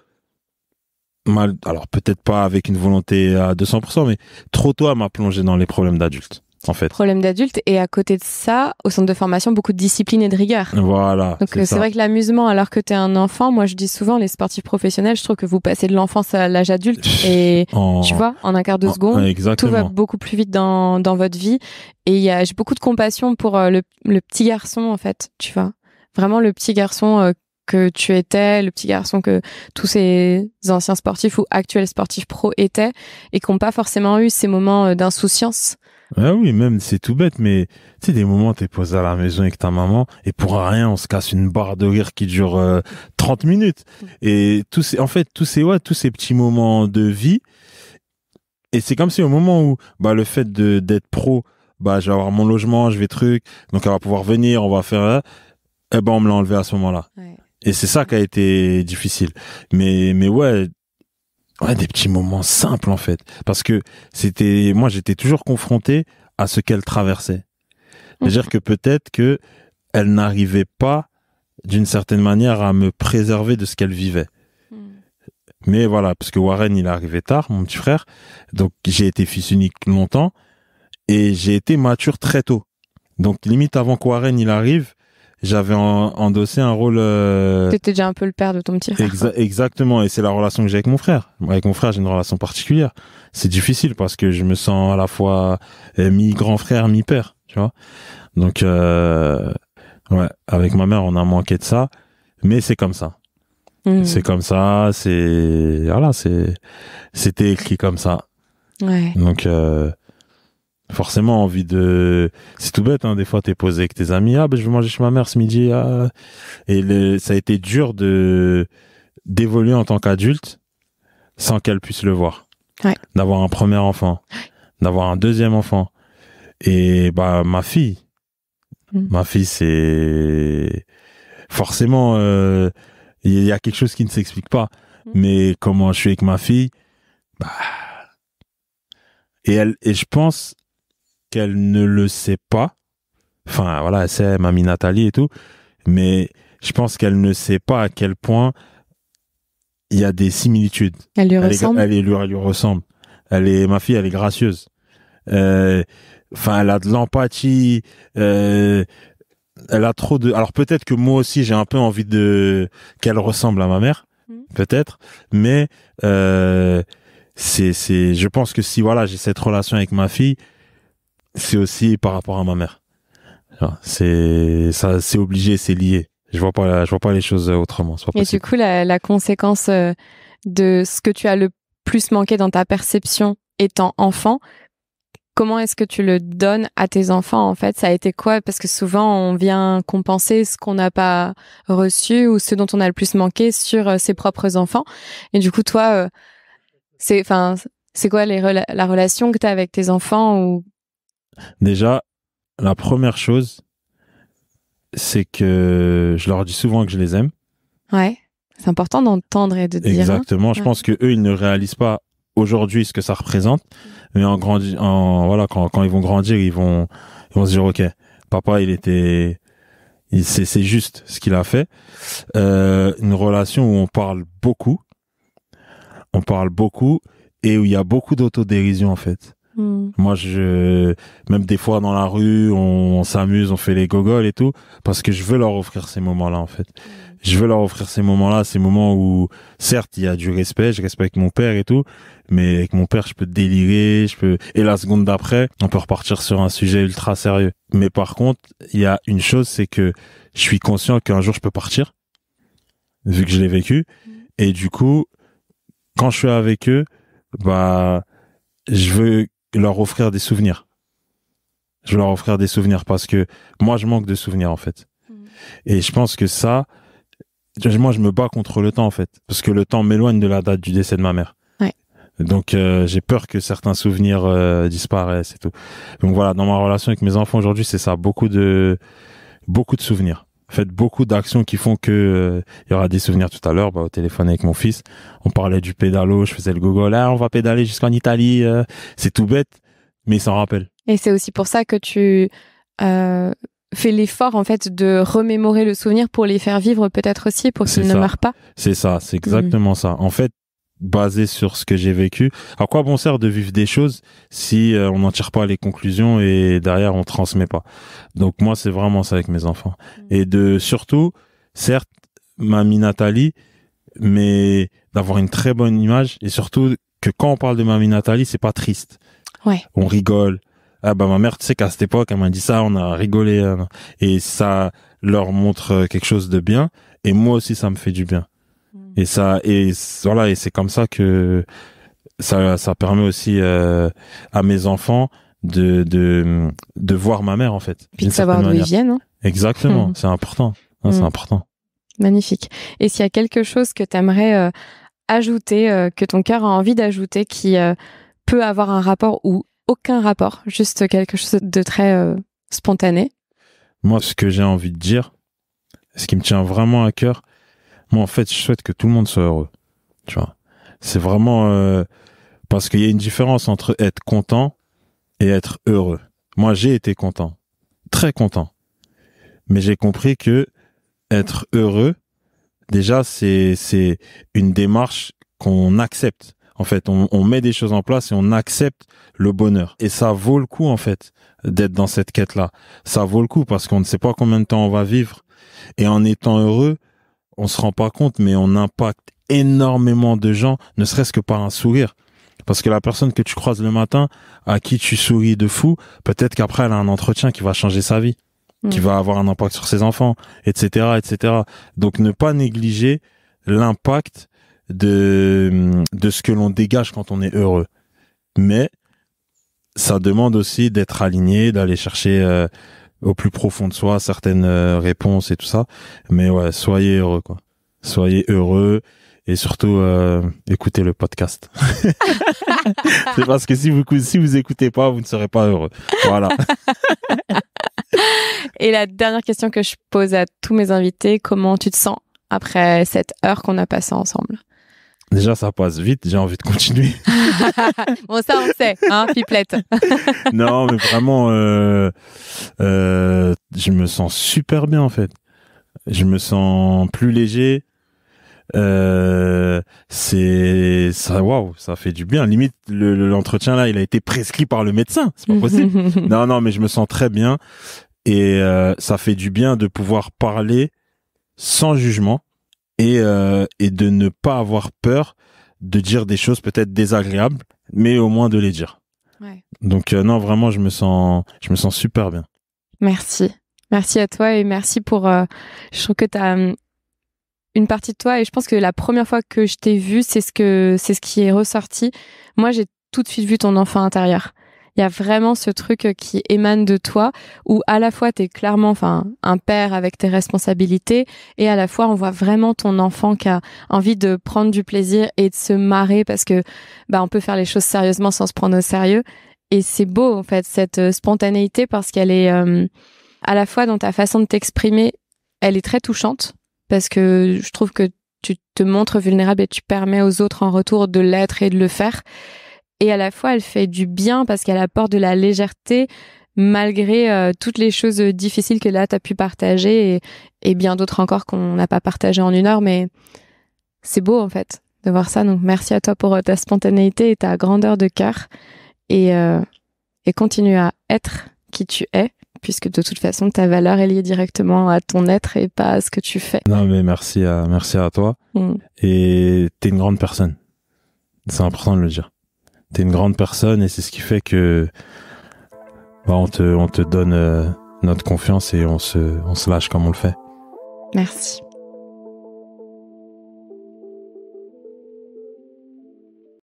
alors peut-être pas avec une volonté à 200%, mais trop tôt, elle m'a plongé dans les problèmes d'adultes, en fait. Problème d'adulte. Et à côté de ça, au centre de formation, beaucoup de discipline et de rigueur. Voilà. Donc c'est vrai que l'amusement, alors que t'es un enfant, moi je dis souvent, les sportifs professionnels, je trouve que vous passez de l'enfance à l'âge adulte et tu vois, en un quart de seconde, exactement. tout va beaucoup plus vite dans votre vie. Et j'ai beaucoup de compassion pour le petit garçon, en fait, tu vois. Vraiment le petit garçon que tu étais, le petit garçon que tous ces anciens sportifs ou actuels sportifs pro étaient et qui n'ont pas forcément eu ces moments d'insouciance. Ah oui, même c'est tout bête, mais tu sais, des moments t'es posé à la maison avec ta maman et pour rien on se casse une barre de rire qui dure 30 minutes. Et tous ces petits moments de vie. Et c'est comme si au moment où le fait d'être pro, je vais avoir mon logement, je vais donc elle va pouvoir venir, on va faire, on me l'a enlevé à ce moment-là. Ouais. Et c'est ça qui a été difficile. Mais ouais, des petits moments simples, en fait. Parce que moi, j'étais toujours confronté à ce qu'elle traversait. C'est-à-dire que peut-être que elle n'arrivait pas, d'une certaine manière, à me préserver de ce qu'elle vivait. Mais voilà, parce que Warren, il est arrivé tard, mon petit frère. Donc, j'ai été fils unique longtemps. Et j'ai été mature très tôt. Donc, limite, avant que Warren, il arrive, j'avais endossé un rôle... T'étais déjà un peu le père de ton petit frère. Exactement, et c'est la relation que j'ai avec mon frère. Avec mon frère, j'ai une relation particulière. C'est difficile parce que je me sens à la fois mi-grand frère, mi-père, tu vois. Donc, avec ma mère, on a manqué de ça, mais c'est comme ça. C'est comme ça, c'était écrit comme ça. Ouais. Donc, forcément envie c'est tout bête, hein, des fois t'es posé avec tes amis, je vais manger chez ma mère ce midi, et ça a été dur d'évoluer en tant qu'adulte sans qu'elle puisse le voir. Ouais. D'avoir un premier enfant, d'avoir un deuxième enfant, et ma fille c'est forcément il y a quelque chose qui ne s'explique pas, mais comment je suis avec ma fille, et je pense qu'elle ne le sait pas. Enfin, voilà, elle sait, mamie Nathalie et tout. Mais je pense qu'elle ne sait pas à quel point il y a des similitudes. Elle lui ressemble. Elle lui ressemble. Ma fille, elle est gracieuse. Elle a de l'empathie. Elle a trop de... Alors peut-être que moi aussi, j'ai un peu envie qu'elle ressemble à ma mère. Peut-être. Mais je pense que si, j'ai cette relation avec ma fille, c'est aussi par rapport à ma mère. C'est obligé, c'est lié. Je vois pas les choses autrement. Et du coup, la conséquence de ce que tu as le plus manqué dans ta perception étant enfant, comment est-ce que tu le donnes à tes enfants, en fait? Ça a été quoi? Parce que souvent, on vient compenser ce qu'on n'a pas reçu ou ce dont on a le plus manqué sur ses propres enfants. Et du coup, toi, c'est quoi la relation que tu as avec tes enfants ou... Déjà, la première chose, c'est que je leur dis souvent que je les aime. Ouais, c'est important d'entendre et de dire. Exactement. Je pense que eux, ils ne réalisent pas aujourd'hui ce que ça représente, mais quand ils vont grandir, ils vont se dire ok, papa, c'est juste ce qu'il a fait. Une relation où on parle beaucoup et où il y a beaucoup d'autodérision en fait. Moi, même des fois dans la rue, on s'amuse, on fait les gogoles et tout, parce que je veux leur offrir ces moments-là, en fait. Je veux leur offrir ces moments-là, ces moments où, certes, il y a du respect, je respecte mon père et tout, mais avec mon père, je peux délirer, et la seconde d'après, on peut repartir sur un sujet ultra sérieux. Mais par contre, il y a une chose, c'est que je suis conscient qu'un jour, je peux partir, vu que je l'ai vécu, et du coup, quand je suis avec eux, bah, je veux leur offrir des souvenirs. Je veux leur offrir des souvenirs parce que moi, je manque de souvenirs, en fait. Et je pense que ça, moi, je me bats contre le temps, en fait. Parce que le temps m'éloigne de la date du décès de ma mère. Ouais. Donc, j'ai peur que certains souvenirs disparaissent et tout. Donc voilà, dans ma relation avec mes enfants aujourd'hui, c'est ça. Beaucoup de souvenirs. En fait, beaucoup d'actions qui font que il y aura des souvenirs tout à l'heure, au téléphone avec mon fils. On parlait du pédalo, je faisais le gogo. Là, on va pédaler jusqu'en Italie. C'est tout bête, mais il s'en rappelle. Et c'est aussi pour ça que tu fais l'effort, en fait, de remémorer le souvenir pour les faire vivre peut-être aussi, pour qu'ils ne meurent pas. C'est ça, c'est exactement ça. En fait, basé sur ce que j'ai vécu, à quoi bon sert de vivre des choses si on n'en tire pas les conclusions et derrière on transmet pas. Donc moi, c'est vraiment ça avec mes enfants. Et surtout, certes, mamie Nathalie, mais d'avoir une très bonne image et surtout que quand on parle de mamie Nathalie, c'est pas triste. Ouais. On rigole. Ah ma mère, tu sais qu'à cette époque, elle m'a dit ça, on a rigolé. Et ça leur montre quelque chose de bien. Et moi aussi, ça me fait du bien. Et voilà, et c'est comme ça que ça permet aussi à mes enfants de voir ma mère, en fait. Puis de savoir d'où ils viennent. Hein. Exactement, c'est important. C'est important. Magnifique. Et s'il y a quelque chose que tu aimerais ajouter, que ton cœur a envie d'ajouter, qui peut avoir un rapport ou aucun rapport, juste quelque chose de très spontané. Moi, ce que j'ai envie de dire, ce qui me tient vraiment à cœur, moi, en fait, je souhaite que tout le monde soit heureux. Tu vois, c'est vraiment parce qu'il y a une différence entre être content et être heureux. Moi, j'ai été content, très content, mais j'ai compris que être heureux, déjà, c'est une démarche qu'on accepte. En fait, on met des choses en place et on accepte le bonheur. Et ça vaut le coup, en fait, d'être dans cette quête-là. Ça vaut le coup parce qu'on ne sait pas combien de temps on va vivre. Et en étant heureux, on se rend pas compte, mais on impacte énormément de gens, ne serait-ce que par un sourire. Parce que la personne que tu croises le matin, à qui tu souris de fou, peut-être qu'après elle a un entretien qui va changer sa vie, qui va avoir un impact sur ses enfants, etc., etc. Donc ne pas négliger l'impact de ce que l'on dégage quand on est heureux. Mais ça demande aussi d'être aligné, d'aller chercher au plus profond de soi certaines réponses et tout ça. Mais ouais, soyez heureux, quoi. Soyez heureux et surtout écoutez le podcast. C'est parce que si vous écoutez pas, vous ne serez pas heureux. Voilà. Et la dernière question que je pose à tous mes invités, comment tu te sens après cette heure qu'on a passée ensemble? Déjà, ça passe vite, j'ai envie de continuer. Bon, ça, on sait, hein, pipelette. Non, mais vraiment, je me sens super bien, en fait. Je me sens plus léger. C'est ça, waouh, ça fait du bien. Limite, l'entretien là, il a été prescrit par le médecin. C'est pas possible. Non, mais je me sens très bien. Et ça fait du bien de pouvoir parler sans jugement. Et de ne pas avoir peur de dire des choses peut-être désagréables, mais au moins de les dire. Ouais. Donc non, vraiment, je me sens super bien. Merci. Merci à toi et merci pour... je trouve que tu as une partie de toi et je pense que la première fois que je t'ai vue, c'est ce qui est ressorti. Moi, j'ai tout de suite vu ton enfant intérieur. Il y a vraiment ce truc qui émane de toi où à la fois t'es clairement un père avec tes responsabilités et à la fois on voit vraiment ton enfant qui a envie de prendre du plaisir et de se marrer parce que on peut faire les choses sérieusement sans se prendre au sérieux et c'est beau en fait cette spontanéité parce qu'elle est à la fois dans ta façon de t'exprimer, elle est très touchante parce que je trouve que tu te montres vulnérable et tu permets aux autres en retour de l'être et de le faire. Et à la fois, elle fait du bien parce qu'elle apporte de la légèreté malgré toutes les choses difficiles que là, tu as pu partager et bien d'autres encore qu'on n'a pas partagé en 1 heure. Mais c'est beau, en fait, de voir ça. Donc, merci à toi pour ta spontanéité et ta grandeur de cœur. et continue à être qui tu es, puisque de toute façon, ta valeur est liée directement à ton être et pas à ce que tu fais. Non, mais merci à toi. Et t'es une grande personne. C'est important de le dire. T'es une grande personne et c'est ce qui fait que on te donne notre confiance et on se lâche comme on le fait. Merci.